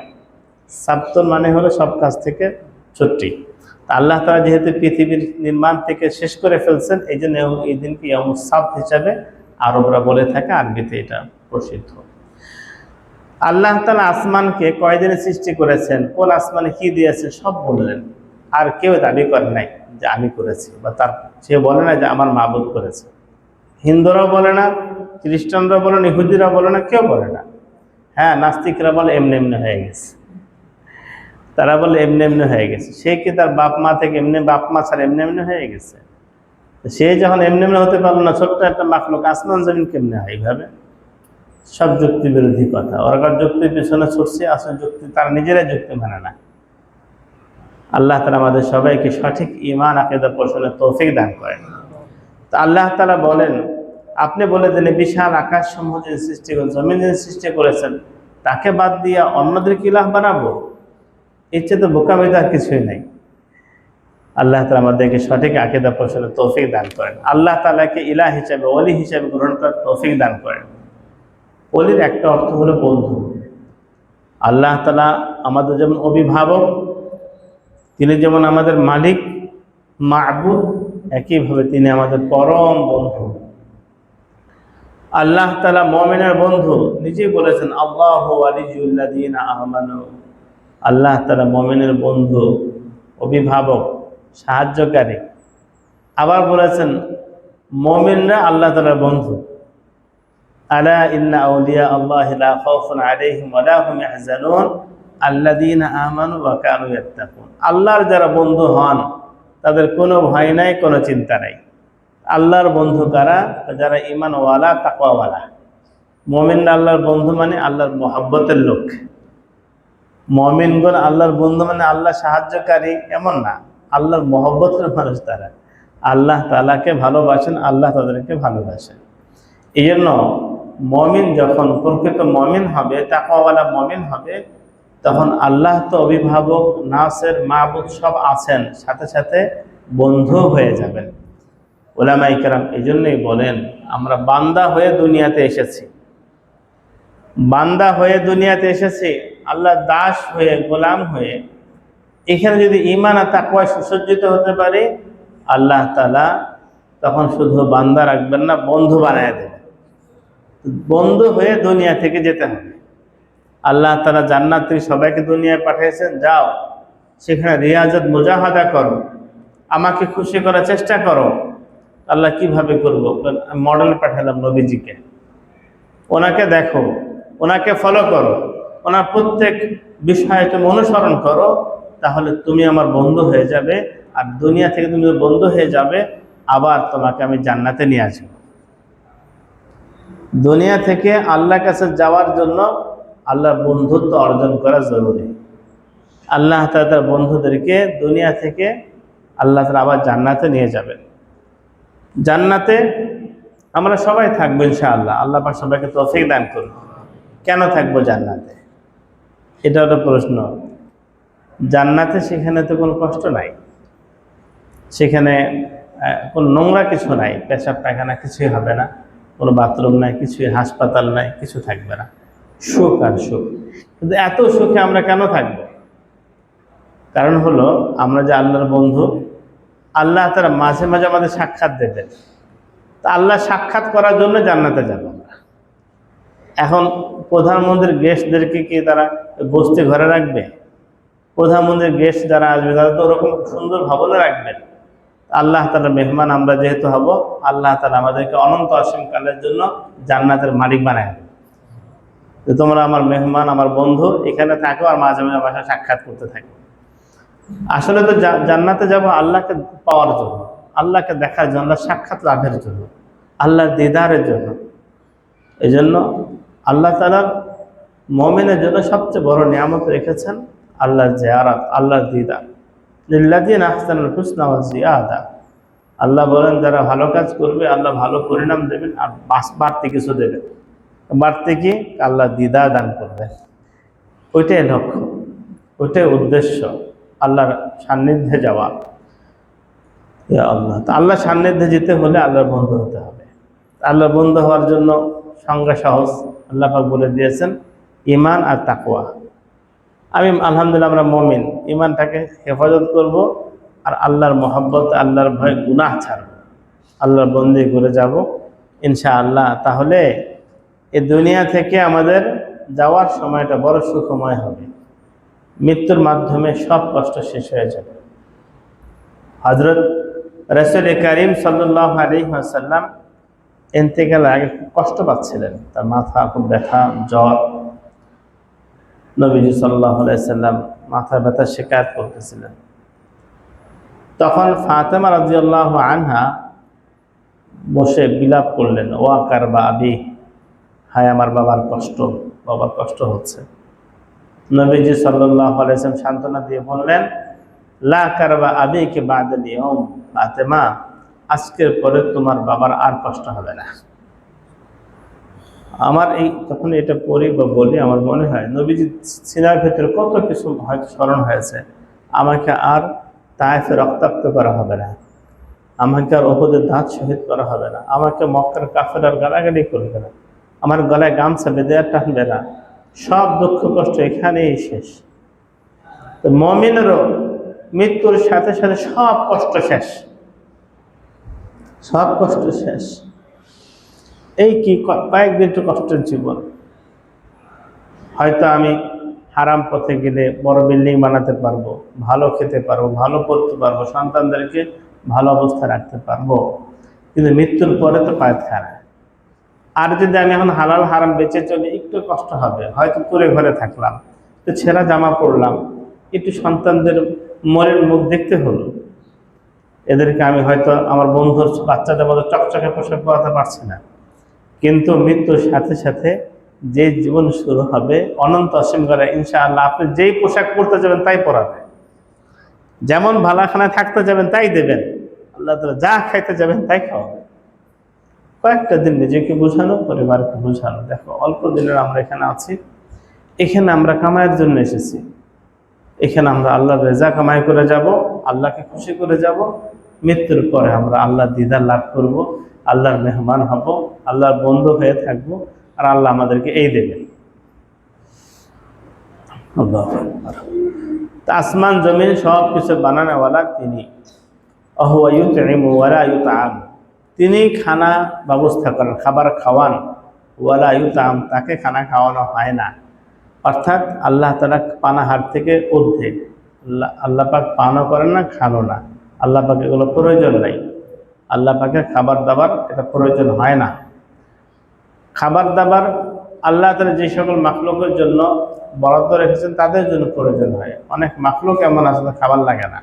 সাবতন মানে হলো সব কাজ থেকে ছুটি। আল্লাহ তাআলা যেহেতু পৃথিবীর নির্মাণ থেকে শেষ করে ফেলছেন, এই জন্য এই দিনকে ইয়ামুস সাbt হিসাবে আরবরা বলে থাকে, আরবিতে এটা প্রসিদ্ধ। আল্লাহ তাআলা আসমানকে কয়দিনে সৃষ্টি করেছেন, কোন আসমানে কি দিয়েছেন সব বললেন। আর কেউ দাবি করে নাই যে আমি করেছি, বা সে বলে না যে আমার মাবুদ করেছে। হিন্দুরাও বলে না, খ্রিস্টানরা বলে না, ইহুদিরা বলে না, কেউ বলে না। হ্যাঁ, নাস্তিকরা বলে এমনি এমনি হয়ে গেছে, তারা বলে এমনি এমনি হয়ে গেছে। সে কি তার বাপ মা থেকে এমনি, বাপ মা ছাড়া এমনি এমনি হয়ে গেছে? সে যখন এমনি এমনি হতে পারলো না, ছোট্ট একটা মাখলুক আসমান জমিন কেমনে হয়? এইভাবে সব যুক্তি বিরোধী কথা। ওরা যুক্তির পিছনে ছুটছে, আসলে যুক্তি তারা নিজেরাই যুক্তি মানে না। আল্লাহ তাআলা আমাদের সবাইকে সঠিক ঈমান আকীদা পোষণের তৌফিক দান করেন। তো আল্লাহ তাআলা বলেন, আপনি বলে দিলে বিশাল আকাশ সমূহ যে সৃষ্টি করেছেন, জমিন যে সৃষ্টি করেছেন, তাকে বাদ দিয়ে অন্যদেরকে ইলাহ বানাবো? ইচ্ছে তো বোকামিতে আর কিছুই নাই। আল্লাহ তাআলা আমাদেরকে সঠিক আকীদা পোষণের তৌফিক দান করেন। আল্লাহ তাআলাকে ইলাহ হিসেবে, ওলি হিসেবে গ্রহণ করার তৌফিক দান করেন। ওলির একটা অর্থ হলো বন্ধু। আল্লাহ তাআলা আমাদের যেমন অভিভাবক, তিনি যেমন আমাদের মালিক, মা'বুদ, একইভাবে তিনি আমাদের পরম বন্ধু। আল্লাহ তাআলা মুমিনের বন্ধু, নিজেই বলেছেন আল্লাহু ওয়ালিয়ুল্লাযীনা আমানু। আল্লাহ তাআলা মুমিনের বন্ধু, অভিভাবক, সাহায্যকারী। আবার বলেছেন মুমিনরা আল্লাহ তাআলার বন্ধু। আলা ইন্না আউলিয়া আল্লাহি লা খাউফুন আলাইহিম ওয়া লা হুম ইয়াহজানুন আল্লাযীনা আমানু ওয়া কানু ইয়াত্তাকুন। আল্লাহর যারা বন্ধু হন তাদের কোনো ভয় নাই, কোনো চিন্তা নাই। আল্লাহর বন্ধু কারা? যারা ঈমানওয়ালা, তাকওয়াওয়ালা। মুমিনরা আল্লাহর বন্ধু মানে আল্লাহর মহব্বতের লোক। মুমিনগণ আল্লাহর বন্ধু মানে আল্লাহ সাহায্যকারী এমন না, আল্লাহর মহব্বতের মানুষ তারা। আল্লাহ তাআলাকে ভালোবাসেন, আল্লাহ তাদেরকে ভালোবাসেন। এই জন্য মুমিন যখন প্রকৃত মুমিন হবে, তাকওয়াওয়ালা মুমিন হবে, তখন আল্লাহ তো অভিভাবক, নাসের, মাবুদ সব আছেন, সাথে সাথে বন্ধু হয়ে যাবেন। উলামায়ে কেরাম এই জন্যই বলেন, আমরা বান্দা হয়ে দুনিয়াতে এসেছি, বান্দা হয়ে দুনিয়াতে এসেছি, আল্লাহ দাস হয়ে, গোলাম হয়ে। এখানে যদি ঈমান আর তাকওয়ায় সুসজ্জিত হতে পারি, আল্লাহ তাআলা তখন শুধু বান্দা রাখবেন না, বন্ধু বানায় দেবেন। বন্ধু হয়ে দুনিয়া থেকে যেতে হবে। আল্লাহ তাআলা জান্নাত থেকে সবাইকে দুনিয়ায় পাঠিয়েছেন, যাও সেখানে রিয়াজত মুজাহাদা করো, আমাকে খুশি করার চেষ্টা করো। আল্লাহ কিভাবে করবো? মডেল পাঠালাম নবীজিকে, ওনাকে দেখো, ওনাকে ফলো করো, ওনার প্রত্যেক বিষয়ে তুমি অনুসরণ করো, তাহলে তুমি আমার বন্ধু হয়ে যাবে। আর দুনিয়া থেকে তুমি বন্ধু হয়ে যাবে, আবার তোমাকে আমি জান্নাতে নিয়ে আসবো। দুনিয়া থেকে আল্লাহর কাছে যাওয়ার জন্য আল্লাহর বন্ধুত্ব অর্জন করা জরুরি। আল্লাহ তাআলা তার বন্ধুদেরকে দুনিয়া থেকে আল্লাহ তাআলা আবার জান্নাতে নিয়ে যাবেন। জান্নাতে আমরা সবাই থাকবো ইনশাআল্লাহ। আল্লাহ পাক সবাইকে তৌফিক দান করুন। কেন থাকবো জান্নাতে? এটা একটা প্রশ্ন। জান্নাতে সেখানে তো কোনো কষ্ট নাই, সেখানে কোনো নোংরা কিছু নাই, পেশাব পায়খানা কিছুই হবে না, কোনো বাথরুম নাই, কিছুই, হাসপাতাল নাই, কিছু থাকবে না, সুখ আর সুখ। কিন্তু এত সুখে আমরা কেন থাকবো? কারণ হলো আমরা যে আল্লাহর বন্ধু, আল্লাহ তারা মাঝে মাঝে আমাদের সাক্ষাৎ দেবেন। তা আল্লাহ সাক্ষাৎ করার জন্য জান্নাতে যাব আমরা। এখন প্রধানমন্ত্রীর গেস্টদেরকে কি তারা বসতে ঘরে রাখবে? প্রধানমন্ত্রীর গেস্ট যারা আসবে তারা তো ওরকম সুন্দর ভবনে রাখবেন। আল্লাহ তাআলা মেহমান আমরা যেহেতু হব, আল্লাহ তাআলা আমাদেরকে অনন্ত অসীম কালের জন্য জান্নাতের মালিক বানায় দেবে। যে তোমরা আমার মেহমান, আমার বন্ধু, এখানে থাকো আর মাঝে মাঝে আমার সাথে সাক্ষাৎ করতে থাকো। আসলে তো জান্নাতে যাব আল্লাহকে পাওয়ার জন্য, আল্লাহকে দেখার জন্য, আল্লাহর সাক্ষাৎ লাভের জন্য, আল্লাহর দিদারের জন্য। এই জন্য আল্লাহ তাআলার মুমিনের জন্য সবচেয়ে বড় নিয়ামত রেখেছেন আল্লাহর জিয়ারত, আল্লাহর দিদার। লিল্লাযিনা আহসানুল হুসনা ওয়া জিয়াদা। আল্লাহ বলেন যারা ভালো কাজ করবে আল্লাহ ভালো পরিণাম দেবেন আর বাড়তি কিছু দেবেন। বাড়তি কি? আল্লাহ দিদার দান করবেন। ওইটাই লক্ষ্য, ওইটাই উদ্দেশ্য, আল্লাহর সান্নিধ্যে যাওয়া। ইয়া আল্লাহ, তা আল্লাহর সান্নিধ্যে যেতে হলে আল্লাহর বন্ধু হতে হবে। আল্লাহর বন্ধু হওয়ার জন্য সংজ্ঞা সহজ, আল্লাহ পাক বলে দিয়েছেন ঈমান আর তাকওয়া। আমি আলহামদুলিল্লাহ আমরা মুমিন, ঈমানটাকে হেফাজত করব আর আল্লাহর মহব্বত, আল্লাহর ভয়, গুনাহ ছাড়ব, আল্লাহর বন্দি করে যাব ইনশাআল্লাহ। তাহলে এই দুনিয়া থেকে আমাদের যাওয়ার সময়টা বড় সুখময় হবে। মৃত্যুর মাধ্যমে সব কষ্ট শেষ হয়ে যাবে। হযরত রাসূল করিম সাল্লাল্লাহু আলাইহি ওয়াসাল্লাম ইন্তেকালের আগে খুব কষ্ট পাচ্ছিলেন, তার মাথা খুব ব্যথা, জ্বর। নবীজি সাল্লাল্লাহু আলাইহি ওয়াসাল্লাম মাথা ব্যথা শিকায়ত করতেছিলেন। তখন ফাতেমা রাদিয়াল্লাহু আনহা বসে বিলাপ করলেন, ওয়া কারবা আবি, হায় আমার বাবার কষ্ট, বাবার কষ্ট হচ্ছে। নবীজি সাল্লাল্লাহু আলাইহি ওয়াসাল্লাম সান্ত্বনা দিয়ে বললেন, লা কারবা আবিকে বাদাল ইয়াউম, ফাতেমা আজকের পরে তোমার বাবার আর কষ্ট হবে না। আমার এই যখন এটা পড়ি বা বলি আমার মনে হয় নবীজি সিনার ভেতরে কত কিছু হয়তো স্মরণ হয়েছে। আমাকে আর তায়েফে রক্তাক্ত করা হবে না, আমাকে আর উহুদের দাঁত শহীদ করা হবে না, আমাকে মক্কার কাফেররা গালাগালি করবে না, আমার গলায় গামছা বেঁধে আর টানবে না, সব দুঃখ কষ্ট এখানেই শেষ। তো মুমিনেরও মৃত্যুর সাথে সাথে সব কষ্ট শেষ, সব কষ্ট শেষ। এই কি কয়েকদিন একটু কষ্টের জীবন। হয়তো আমি হারাম পথে গেলে বড় বিল্ডিং বানাতে পারবো, ভালো খেতে পারবো, ভালো পড়তে পারবো, সন্তানদেরকে ভালো অবস্থা রাখতে পারবো, কিন্তু মৃত্যুর পরে তো পায়েত খারাপ। আর যদি আমি এখন হালাল হারাম বেঁচে চলি একটু কষ্ট হবে, হয়তো কুড়ে ঘরে থাকলাম, তো ছেঁড়া জামা পরলাম, একটু সন্তানদের মনের মুখ দেখতে হলো, এদেরকে আমি হয়তো আমার বন্ধুর বাচ্চাদের মতো চকচকে পোশাক পরাতে পারছি না। কিন্তু মৃত্যুর সাথে সাথে যে জীবন শুরু হবে অনন্ত অসীম করে, ইনশাআল্লাহ আপনি যেই পোশাক পরতে যাবেন তাই পরাবে, যেমন ভালাখানায় থাকতে যাবেন তাই দেবেন, আল্লাহ তাআলা যা খাইতে যাবেন তাই খাওয়াবে। কয়েকটা দিন নিজেকে বোঝানো, পরিবারকে বোঝানো, দেখো অল্প দিনের আমরা এখানে আছি, এখানে আমরা কামাইয়ের জন্য এসেছি, এখানে আমরা আল্লাহর রেজা কামাই করে যাব, আল্লাহকে খুশি করে যাব। মৃত্যুর পরে আমরা আল্লাহর দিদার লাভ করব, আল্লাহর মেহমান হব, আল্লাহর বন্ধু হয়ে থাকব, আর আল্লাহ আমাদেরকে এই দেবেন। আল্লাহু আকবার। আসমান জমিন সব কিছু বানানোওয়ালা তিনি। অহুয়া ইউতঈমু ওয়ালা ইউতআম, তিনি খানা ব্যবস্থা করেন, খাবার খাওয়ান। ওয়ালা ইউতআম, তাকে খানা খাওয়ানো হয় না। অর্থাৎ আল্লাহ তাআলা পানাহার থেকে ঊর্ধ্বে, আল্লাহ পাক পানও করেন না, খানো না, আল্লাহ পাক এগুলো প্রয়োজন নাই। আল্লাহ পাকের খাবার দাবার এটা প্রয়োজন হয় না। খাবার দাবার আল্লাহ তাআলা যে সকল মাখলুকের জন্য বরাদ্দ রেখেছেন তাদের জন্য প্রয়োজন হয়। অনেক মাখলুক এমন আসলে খাবার লাগে না,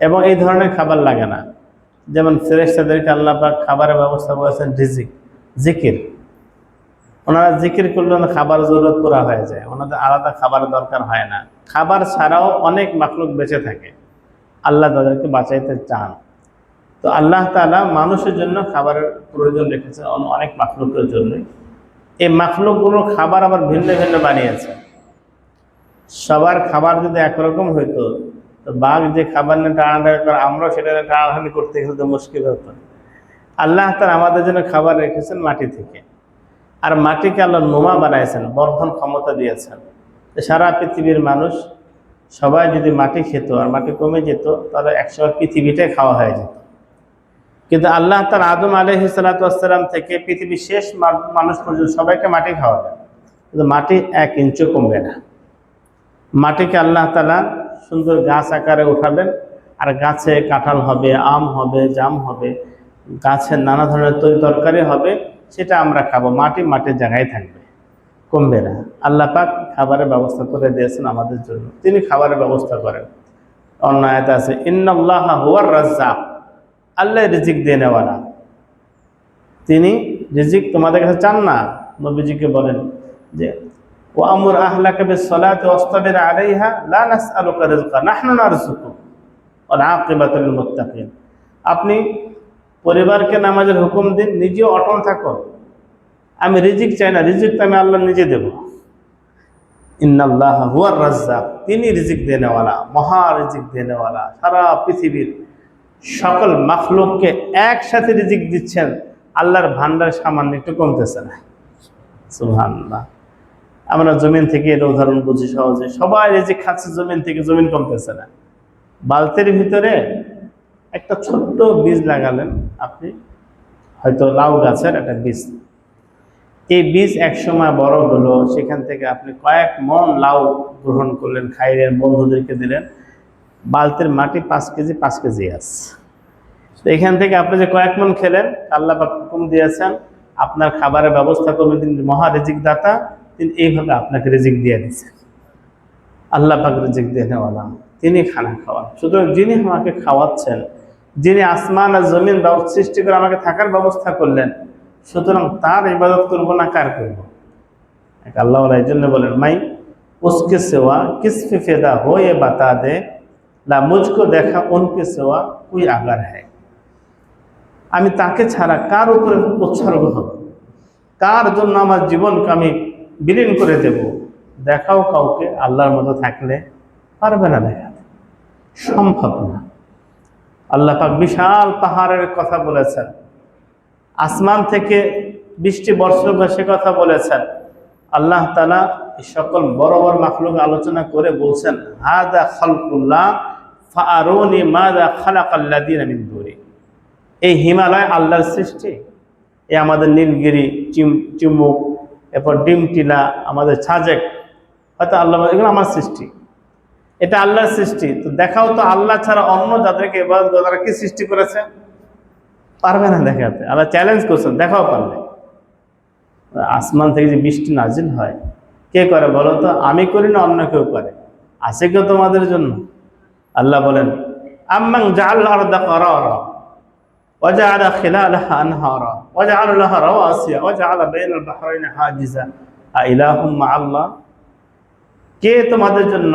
এবং এই ধরনের খাবার লাগে না। যেমন ফেরেশতাদেরকে আল্লাহ পাক খাবারের ব্যবস্থা করেছেন রিজিক, জিকির। ওনারা জিকির করলে খাবার জরুরত পুরা হয়ে যায়, ওনাদের আলাদা খাবারের দরকার হয় না। খাবার ছাড়াও অনেক মাখলুক বেঁচে থাকে, আল্লাহ তাদেরকে বাঁচাইতে চান। তো আল্লাহ তাআলা মানুষের জন্য খাবারের প্রয়োজন রেখেছে অনেক মাখলুকের জন্যই। এই মাখলুকগুলো খাবার আবার ভিন্ন ভিন্ন বানিয়েছে। সবার খাবার যদি একরকম হইতো, তো বাঘ যে খাবার নিয়ে টানাটানি করে আমরাও সেটা টানাটানি করতে গেলে তো মুশকিল হতো। আল্লাহ তাআলা আমাদের জন্য খাবার রেখেছেন মাটি থেকে, আর মাটিকে আল্লাহ নোমা বানাইছেন, বর্ধন ক্ষমতা দিয়েছেন। সারা পৃথিবীর মানুষ সবাই যদি মাটি খেত আর মাটি কমে যেত তাহলে একসময় পৃথিবীটাই খাওয়া হয়ে যেত। কিন্তু আল্লাহ তার আদম আলাইহিস সালাতু ওয়াস সালাম থেকে পৃথিবীর শেষ মানুষ পর্যন্ত সবাইকে মাটি খাওয়াবে, কিন্তু মাটি 1 ইঞ্চও কমবে না। মাটিকে আল্লাহ তাআলা সুন্দর গাছ আকারে উঠাবেন, আর গাছে কাঁঠাল হবে, আম হবে, জাম হবে, গাছের নানা ধরনের তরকারি হবে, সেটা আমরা খাবো। মাটি মাটির জায়গায় থাকবে, কমবে না। আল্লাহ পাক খাবারের ব্যবস্থা করে দিয়েছেন আমাদের জন্য, তিনি খাবারের ব্যবস্থা করেন। অন্য আয়াতে আছে ইন্নাল্লাহা হুয়ার রাজ্জাক, আল্লাহ রিজিক দেনেওয়ালা। তিনি রিজিক তোমাদের কাছে চান না, নবীজিকে বলেন যে ওয়ামুর আহলাকা বিস-সালাতি ওয়াসতাবির আলাইহা লা নাসআলুকা রিজকা নাহনু নারযুকুক ওয়াল আকিবাতু লিল মুত্তাকিন। আপনি পরিবারকে নামাজের হুকুম দিন, নিজেও অটল থাকুন। আমি রিজিক চাই না, রিজিক তো আমি আল্লাহ নিজে দেব। ইন্নাল্লাহা হুয়ার রাজ্জাক, তিনি রিজিক দেনেওয়ালা, মহা রিজিক দেনেওয়ালা। সারা পৃথিবীর সকল মাখলুককে একসাথে রিজিক দিচ্ছেন, আল্লাহর ভান্ডার সামান্য একটু কমতেছে না। সুবহানাল্লাহ। আমরা জমিন থেকে এর উদাহরণ বুঝি সহজে, সবাই রিজিক খাচ্ছে জমিন থেকে, জমিন কমতেছে না। বালতির ভিতরে একটা ছোট্ট বীজ লাগালেন আপনি, হয়তো লাউ গাছের একটা বীজ, এই বীজ একসময় বড় হলো, সেখান থেকে আপনি কয়েক মন লাউ গ্রহণ করলেন, খাইলেন, বন্ধুদেরকে দিলেন। বালতির মাটি 5 কেজি 5 কেজি আছে। তো এখান থেকে আপনি যে কয়েক মন খেলেন, আল্লাহ পাক হুকুম দিয়েছেন আপনার খাবারের ব্যবস্থা করবেন, তিনি মহা রিজিক দাতা, তিনি এইভাবে আপনাকে রিজিক দিয়ে দিচ্ছেন। আল্লাহ পাক রিজিক দেনেওয়ালা, তিনি খানা খাওয়ান। সুতরাং যিনি আমাকে খাওয়াচ্ছেন, যিনি আসমান আর জমিন সৃষ্টি করে আমাকে থাকার ব্যবস্থা করলেন, সুতরাং তার ইবাদত করব না কার করব? আল্লাহ এই জন্য বলেন মাই উসকে সেওয়া কিস পে ফেদা হো এ বাতা দে, লা মুঝকো দেখা উনকে সেওয়া কুই আগার হ্যায়। আমি তাকে ছাড়া কার উপরে উৎসর্গ হব, কার জন্য আমার জীবনকে আমি বিলীন করে দেব? দেখাও কাউকে আল্লাহর মতো থাকলে পারবে না, দেখাতে সম্ভব না। আল্লাহ পাক বিশাল পাহাড়ের কথা বলেছেন, আসমান থেকে বৃষ্টি বর্ষণ করে সে কথা বলেছেন। আল্লাহ তাআলা এই সকল বড় বড় মাখলুক আলোচনা করে বলছেন হাদা খালকুল্লাহ ফাআরুনি মাযা খালাকাল্লাযিনা মিন দুনি। এই হিমালয় আল্লাহর সৃষ্টি, এই আমাদের নীলগিরি, চিমুক, এরপর ডিমটিলা, আমাদের ছাজেক, হয়তো আল্লাহ এগুলো আমার সৃষ্টি, এটা আল্লাহর সৃষ্টি। তো দেখাও তো আল্লাহ ছাড়া অন্য যাদেরকে ইবাদত করে তারা কি সৃষ্টি করেছে? পারবে না দেখাতে। আল্লাহ চ্যালেঞ্জ করছেন, দেখাও পারলে। আসমান থেকে যে বৃষ্টি নাজিল হয় কে করে বলো তো? আমি করি না, অন্য কেউ করে? আছে কেউ তোমাদের জন্য? আল্লাহ বলেন আম্মান জাআল আরদা কারারা ওয়া জাআলা খিলালাহা আনহারা ওয়া জাআলা লাহা রাওয়াসিয়া ওয়া জাআলা বাইনাল বাহরাইনি হাজিজা আইলাহুম মাআল্লাহ। কে তোমাদের জন্য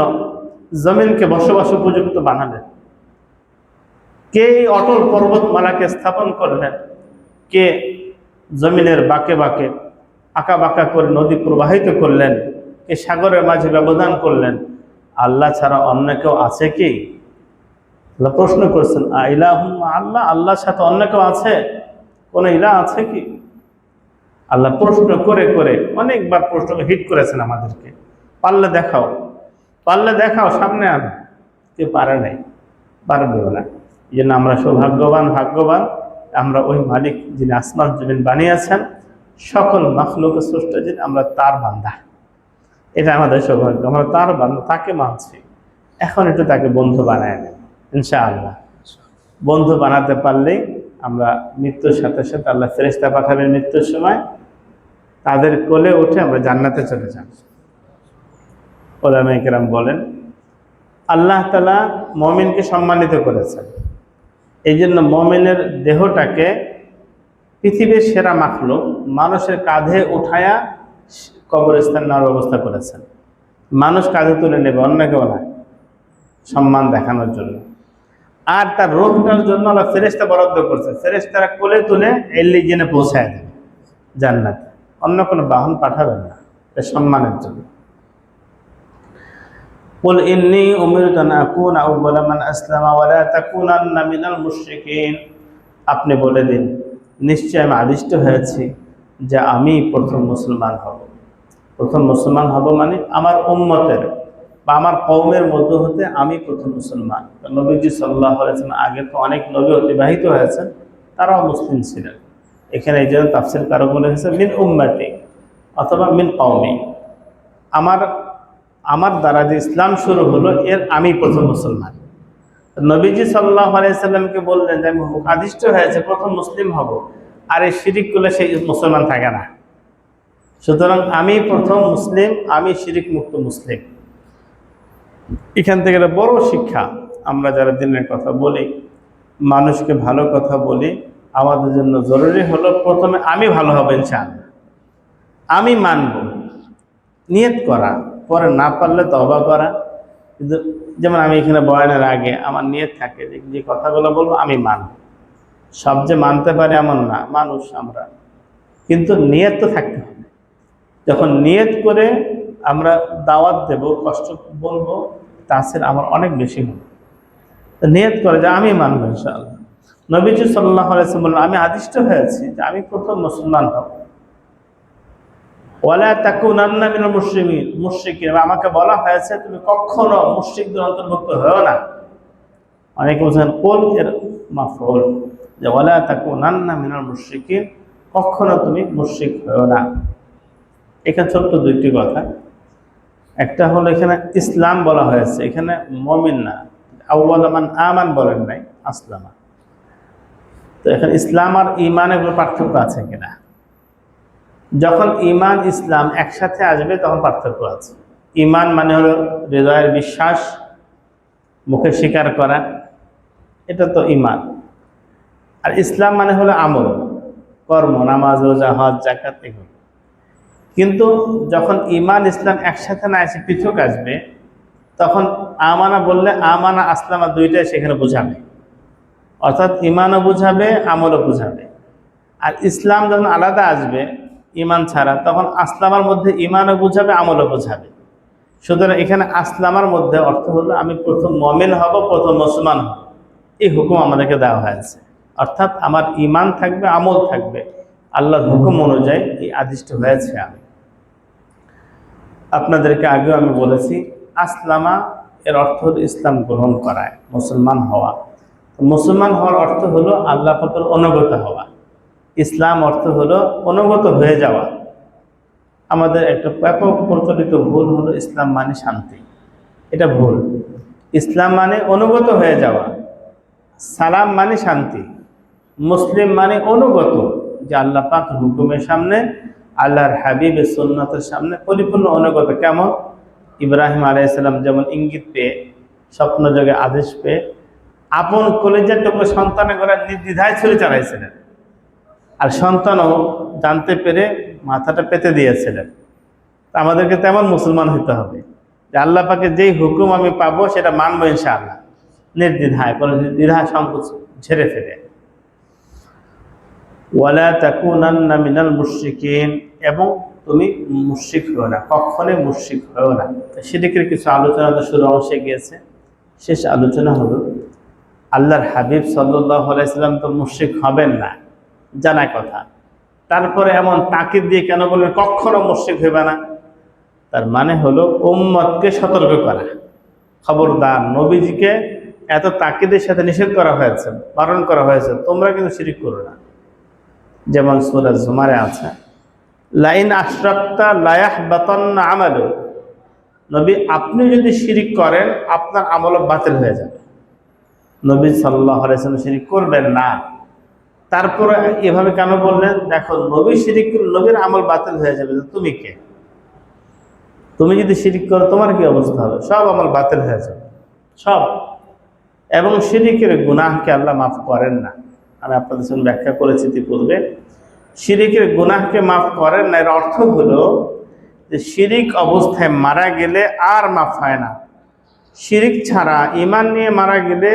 জমিনকে বসবাস উপযুক্ত বানালেন? কে অটল পর্বতমালাকে স্থাপন করলেন? কে জমিনের বাঁকে বাঁকে আঁকা বাঁকা করে নদী প্রবাহিত করলেন? কে সাগরের মাঝে ব্যবধান করলেন? আল্লাহ ছাড়া অন্য কেউ আছে কি? আল্লাহ প্রশ্ন করছেন আইলাহুম আল্লাহ, আল্লাহর সাথে অন্য কেউ আছে? কোন ইলাহ আছে কি? আল্লাহ প্রশ্ন করে করে অনেকবার প্রশ্ন হিট করেছেন আমাদেরকে, পারলে দেখাও, পারলে দেখাও, সামনে আনো। কেউ পারে নাই, পারবেও না। এই জন্য আমরা সৌভাগ্যবান, ভাগ্যবান, আমরা ওই মালিক যিনি আসমান জমিন বানিয়েছেন, সকল মাখলুকের স্রষ্টা যিনি, আমরা তার বান্দা। এটা আমাদের সৌভাগ্য, আমরা তার বান্দা, তাকে মানছি। এখন একটু তাকে বন্ধু বানায় নেব ইনশাআল্লাহ। বন্ধু বানাতে পারলেই আমরা মৃত্যুর সাথে সাথে আল্লাহ ফেরেশতা পাঠাবেন মৃত্যুর সময়, তাদের কোলে উঠে আমরা জান্নাতে চলে যাব। উলামায়ে কেরাম বলেন আল্লাহ তাআলা মুমিনকে সম্মানিত করেছেন, এই জন্য মুমিনের দেহটাকে পৃথিবীর সেরা মাখলুক মানুষের কাঁধে উঠায়া কবরস্থানে নেওয়ার ব্যবস্থা করেছেন। মানুষ কাঁধে তুলে নেবে, অন্য কেউ না, সম্মান দেখানোর জন্য। আর তার রূহটার জন্য আল্লাহ ফেরেশতা বরাদ্দ করছে, ফেরেশতারা কোলে তুলে এলিয়েনে পৌঁছায় দেবে জান্নাতে, অন্য কোনো বাহন পাঠাবেন না, এটা সম্মানের জন্য। কুল ইন্নী উমিরতু আন আকুনা আউওয়ালা মান আসলামা ওয়া লা তাকুনান্না মিনাল মুশরিকিন। আপনি বলে দিন নিশ্চয় আমি আদিষ্ট হয়েছি যে আমি প্রথম মুসলমান হব। প্রথম মুসলমান হব মানে আমার উম্মতের, বা আমার কওমের মধ্য হতে আমি প্রথম মুসলমান। নবীজি সাল্লাল্লাহু আলাইহি ওয়াসাল্লাম আগে তো অনেক নবী অতিবাহিত হয়েছেন, তারাও মুসলিম ছিলেন। এখানে এই জন্য তাফসীর কারক বলে গেছে মিন উম্মতি অথবা মিন কওমি, আমার আমার দ্বারা যে ইসলাম শুরু হলো এর আমি প্রথম মুসলমান। নবীজি সাল্লাল্লাহু আলাইহি সাল্লামকে বললেন যে আমি আদিষ্ট হয়েছে প্রথম মুসলিম হব, আর এই শিরিক করলে সেই মুসলমান থাকে না। সুতরাং আমি প্রথম মুসলিম, আমি শিরিক মুক্ত মুসলিম। এখান থেকে একটা বড় শিক্ষা, আমরা যারা দিনের কথা বলি, মানুষকে ভালো কথা বলি, আমাদের জন্য জরুরি হলো প্রথমে আমি ভালো হব ইনশাআল্লাহ, আমি মানব, নিয়ত করা, পরে না পারলে তওবা করা। কিন্তু যেমন আমি এখানে বয়ানের আগে আমার নিয়ত থাকে যে কথাগুলো বলবো আমি মানব, সব যে মানতে পারে এমন না, মানুষ আমরা, কিন্তু নিয়ত তো থাকতে হবে। যখন নিয়ত করে আমরা দাওয়াত দেব, কষ্ট বলবো, তাসির আমার অনেক বেশি হবে। নিয়ত করে যে আমি মানব ইনশাআল্লাহ। নবীজি সাল্লাল্লাহু আলাইহি ওয়াসাল্লাম বললেন আমি আদিষ্ট হয়েছি যে আমি প্রথম মুসলমান হব। ওয়ালা তাকুনান্না মিনাল মুশরিকিন, আমাকে বলা হয়েছে তুমি কখনো মুশরিকদের অন্তর্ভুক্ত হও না। অনেকে বলছেন কুল এর মাফউল, যে ওয়ালা তাকুনান্না মিনাল মুশরিকিন, কখনো তুমি মুশরিক হও না। এখানে ছোট্ট দুইটি কথা। একটা হলো এখানে ইসলাম বলা হয়েছে, এখানে মুমিন না, আউয়ালা মান আমান বলেন নাই, আসলামা। তো এখানে ইসলাম আর ঈমানের কোনো পার্থক্য আছে কিনা? যখন ঈমান ইসলাম একসাথে আসবে তখন পার্থক্য আছে। ঈমান মানে হলো হৃদয়ের বিশ্বাস, মুখে স্বীকার করা, এটা তো ঈমান। আর ইসলাম মানে হলো আমল, কর্ম, নামাজ, রোজা, হজ, যাকাত, এগুলো। কিন্তু যখন ঈমান ইসলাম একসাথে না এসে পৃথক আসবে, তখন আমানা বললে আমানা আসলামা দুইটাই সেখানে বোঝাবে, অর্থাৎ ঈমানও বোঝাবে, আমলও বোঝাবে। আর ইসলাম যখন আলাদা আসবে ঈমান ছাড়া, তখন আসলামার মধ্যে ঈমানও বোঝাবে, আমলও বোঝাবে। সুতরাং এখানে আসলামার মধ্যে অর্থ হলো আমি প্রথম মুমিন হব, প্রথম মুসলমান হব, এই হুকুম আমাদেরকে দেওয়া হয়েছে। অর্থাৎ আমার ঈমান থাকবে, আমল থাকবে, আল্লাহর হুকুম অনুযায়ী এই আদিষ্ট হয়েছে আমি। আপনাদেরকে আগেও আমি বলেছি, আসলামা এর অর্থ হলো ইসলাম গ্রহণ করা, মুসলমান হওয়া। মুসলমান হওয়ার অর্থ হলো আল্লাহ পাকের অনুগত হওয়া। ইসলাম অর্থ হলো অনুগত হয়ে যাওয়া। আমাদের একটা ব্যাপক প্রচলিত ভুল হলো ইসলাম মানে শান্তি, এটা ভুল। ইসলাম মানে অনুগত হয়ে যাওয়া, সালাম মানে শান্তি, মুসলিম মানে অনুগত, যে আল্লাহ পাক হুকুমের সামনে, আল্লাহর হাবিবের সুন্নতের সামনে পরিপূর্ণ অনুগত। কেমন? ইব্রাহিম আলাইহিস সালাম যেমন ইঙ্গিত পেয়ে, স্বপ্ন যোগে আদেশ পেয়ে আপন কলেজের টুকরো সন্তানের ঘরে নির্দ্বিধায় ছুরি চালাইছিলেন, আর সন্তানও জানতে পেরে মাথাটা পেতে দিয়েছিলেন। আমাদেরকে তেমন মুসলমান হতে হবে যে আল্লাহ পাকে যেই হুকুম আমি পাবো সেটা মানবো ইনশাআল্লাহ, নির্দ্বিধায়, কোনো দ্বিধা সংকোচ ঝেড়ে ফেলে। ওয়ালা তাকুনান্না মিনাল মুশরিকিন, এবং তুমি মুশরিক হও না, কখনোই মুশরিক হও না। শিরকের কিছু আলোচনা তো শুরু অংশে গিয়েছে। শেষ আলোচনা হলো আল্লাহর হাবিব সাল্লাল্লাহু আলাইহি সাল্লাম তো মুশরিক হবেন না, জানা কথা। তারপরে এমন তাকিদ দিয়ে কেন বলবেন কখনো মুশরিক হইবে না? তার মানে হলো উম্মতকে সতর্ক করা, খবরদার, নবীজিকে এত তাকিদের সাথে নিষেধ করা হয়েছে, বারণ করা হয়েছে, তোমরা কিন্তু শিরিক করো না। যেমন সূরা জুমারে আছে, লাইন আশরাকতা লায়াহবাতান্না আমালু, নবী আপনি যদি শিরিক করেন আপনার আমলও বাতিল হয়ে যাবে। নবী সাল্লাল্লাহু আলাইহি ওয়াসাল্লাম শিরিক করবেন না। তারপরে এভাবে কেন বললেন? দেখো, নবী শিরিক করলে নবীর আমল বাতিল হয়ে যাবে, তুমি কে? তুমি যদি শিরিক করো তোমার কি অবস্থা হবে? সব আমল বাতিল হয়ে যাবে, সব। এবং শিরিকের গুনাহকে আল্লাহ মাফ করেন না। আমি আপনাদের সঙ্গে ব্যাখ্যা করেছি ইতিপূর্বে, শিরিকের গুনাহকে মাফ করেন না, এর অর্থ হলো যে শিরিক অবস্থায় মারা গেলে আর মাফ হয় না। শিরিক ছাড়া ঈমান নিয়ে মারা গেলে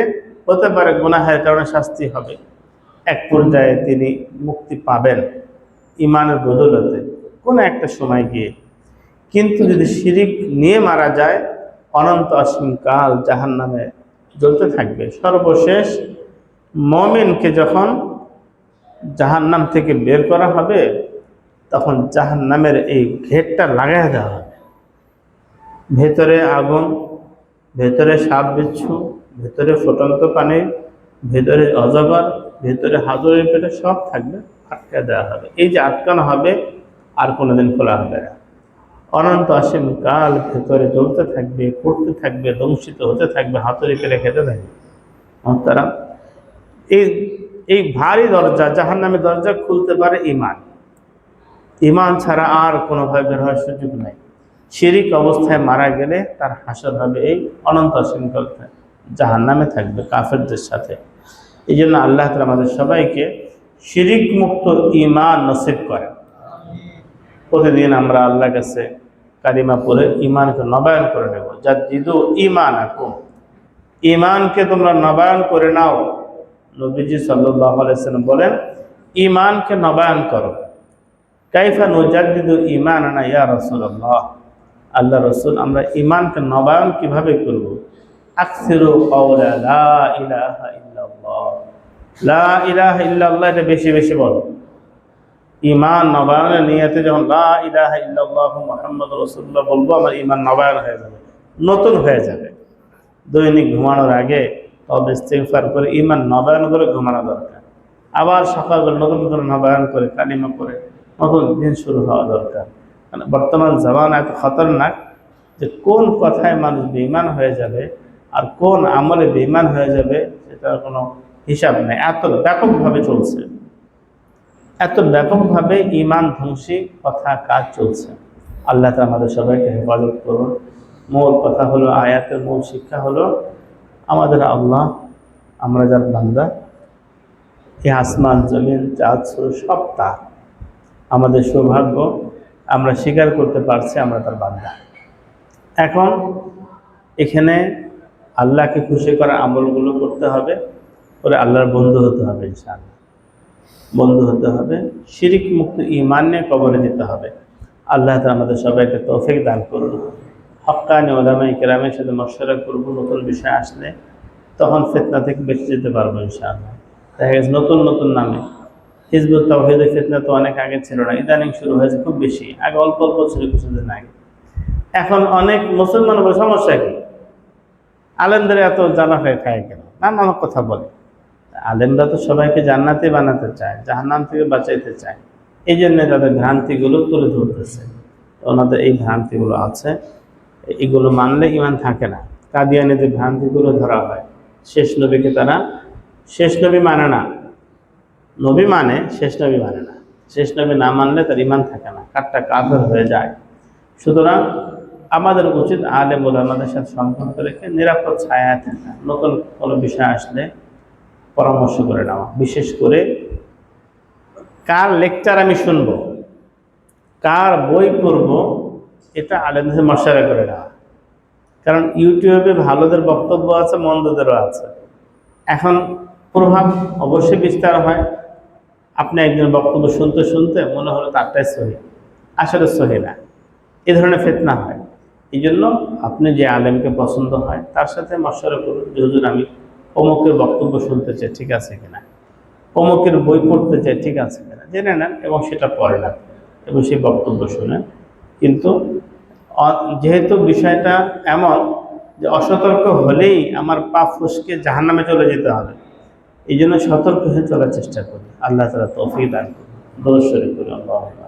হতে পারে গুনাহের কারণে শাস্তি হবে, এক পর্যায়ে তিনি মুক্তি পাবেন ঈমানের বদৌলতে কোনো একটা সময় গিয়ে। কিন্তু যদি শিরিক নিয়ে মারা যায়, অনন্ত অসীমকাল জাহান্নামে জ্বলতে থাকবে। সর্বশেষ মুমিনকে যখন জাহান্নাম থেকে বের করা হবে, তখন জাহান্নামের এই ঘেরটা লাগাই দেওয়া হবে, ভেতরে আগুন, ভেতরে সাপ বিচ্ছু, ভেতরে ফুটন্ত পানি, ভেতরে অজগর, ভেতরে হাজরের পেটে সব থাকবে, আটকে দেওয়া হবে। এই যে আটকানো হবে আর কোনোদিন খোলা হবে না, অনন্ত অসীম কাল ভেতরে জ্বলতে থাকবে, পড়তে থাকবে, দংশিত হতে থাকবে, হাতুড়ি পেরে খেতে থাকবে। তারা এই এই ভারী দরজা, জাহান্নামের দরজা খুলতে পারে ইমান। ইমান ছাড়া আর কোনোভাবে বের হওয়ার সুযোগ নাই। শিরিক অবস্থায় মারা গেলে তার হাসর হবে এই অনন্ত অসীম কাল জাহান্নামে থাকবে কাফেরদের সাথে। এই জন্য আল্লাহ তাআলা আমাদের সবাইকে শিরিক মুক্ত ইমান নসিব করেন। প্রতিদিন আমরা আল্লাহর কাছে কালিমা পড়ে ইমানকে নবায়ন করে নেব। জাদ্দিদু ঈমানাকুম, ইমানকে তোমরা নবায়ন করে নাও। নবীজি সাল্লাল্লাহু আলাইহি ওয়াসাল্লাম বলেন, ইমানকে নবায়ন করো। কাইফা নুজাদ্দিদু ঈমানানা ইয়া রাসূলুল্লাহ, আল্লাহ রাসূল আমরা ইমানকে নবায়ন কিভাবে করব? আকসিরু কাওলা লা ইলাহা ইল্লাল্লাহ, লা ইলাহা ইল্লাল্লাহ এটা বেশি বেশি বলো। ইমান নবায়নের নিয়তে যখন লা ইলাহা ইল্লাল্লাহু মুহাম্মাদুর রাসূলুল্লাহ বলবো, আমার ইমান নবায়ন হয়ে যাবে, নতুন হয়ে যাবে। দৈনিক ঘুমানোর আগে তবে ইস্তিগফার করে ইমান নবায়ন করে ঘুমানো দরকার। আবার সকালবেলা নতুন নতুন নবায়ন করে কালিমা করে নতুন দিন শুরু হওয়া দরকার। কারণ বর্তমান জামানা এত খতরনাক যে কোন কথায় মানুষ বেঈমান হয়ে যাবে আর কোন আমলে বেঈমান হয়ে যাবে সেটার কোনো হিসাব নেই। এত ব্যাপকভাবে চলছে, এত ব্যাপকভাবে ঈমান ধ্বংসী কথা কাজ চলছে। আল্লাহ তাআলা আমাদের সবাইকে হেফাজত করুন। মূল কথা হলো, আয়াতের মূল শিক্ষা হলো আমাদের আল্লাহ, আমরা যার বান্দা, এই আসমান জমিন চাঁদ সূর্য সব তার। আমাদের সৌভাগ্য আমরা স্বীকার করতে পারছি আমরা তার বান্দা। এখন এখানে আল্লাহকে খুশি করার আমলগুলো করতে হবে, পরে আল্লাহর বন্ধু হতে হবে, ইনশাআল্লাহ বন্ধু হতে হবে। শিরিক মুক্ত ঈমান নিয়ে কবরে যেতে হবে। আল্লাহ তাআলা আমাদের সবাইকে তৌফিক দান করুন। হক্কানি উলামায়ে কেরামের সাথে মশওয়ারা করব, নতুন বিষয় আসলে তখন ফিতনা থেকে বেঁচে যেতে পারবো ইনশাআল্লাহ। দেখা গেছে নতুন নতুন নামে হিজবুত তাওহীদের ফিতনা তো অনেক আগে ছিল না, ইদানিং শুরু হয়েছে খুব বেশি। আগে অল্প অল্প ছিল কিছুদিন আগে, এখন অনেক মুসলমান সমস্যা কি, আলেমদের এত জ্বালা হয়ে খায় কেন, নানান কথা বলে। আলেমরা তো সবাইকে জান্নাতে বানাতে চায়, জাহান্নাম থেকে বাঁচাইতে চায়। এই জন্য তাদের ভ্রান্তিগুলো তুলে ধরতেছে। ওনাদের এই ভ্রান্তিগুলো আছে, এগুলো মানলে ঈমান থাকে না। কাদিয়ানীদের ভ্রান্তিগুলো ধরা হয়। শেষ নবীকে তারা শেষ নবী মানে না, নবী মানে শেষ নবী মানে না। শেষ নবী না মানলে তার ঈমান থাকে না, কাঠটা কাফের হয়ে যায়। সুতরাং আমাদের উচিত আলেম ওলামাদের সাথে সম্পর্ক রেখে নিরাপদ ছায়ায় থাকা, নতুন কোনো বিষয় আসলে পরামর্শ করে নেওয়া। বিশেষ করে কার লেকচার আমি শুনব, কার বই পড়ব, এটা আলেমদের মশারা করে নেওয়া। কারণ ইউটিউবে ভালোদের বক্তব্য আছে, মন্দদেরও আছে। এখন প্রভাব অবশ্যই বিস্তার হয়। আপনি একজন বক্তব্য শুনতে শুনতে মনে হলো তারটাই সহি, আসলে সহি না, এ ধরনের ফিতনা হয়। এই জন্য আপনি যে আলেমকে পছন্দ হয় তার সাথে মশওয়ারা করুন যে হুজুর আমি অমুকের বক্তব্য শুনতে চাই, ঠিক আছে কিনা, অমুকের বই পড়তে চাই, ঠিক আছে কিনা, জেনে নেন এবং সেটা পড়ে না এবং সেই বক্তব্য শুনেন। কিন্তু যেহেতু বিষয়টা এমন যে অসতর্ক হলেই আমার পা ফসকে জাহান্নামে চলে যেতে হবে, এই জন্য সতর্ক হয়ে চলার চেষ্টা করি। আল্লাহ তাআলা তৌফিক দান করুন। দরুদ শরীফ পড়ুন। আল্লাহুম্মা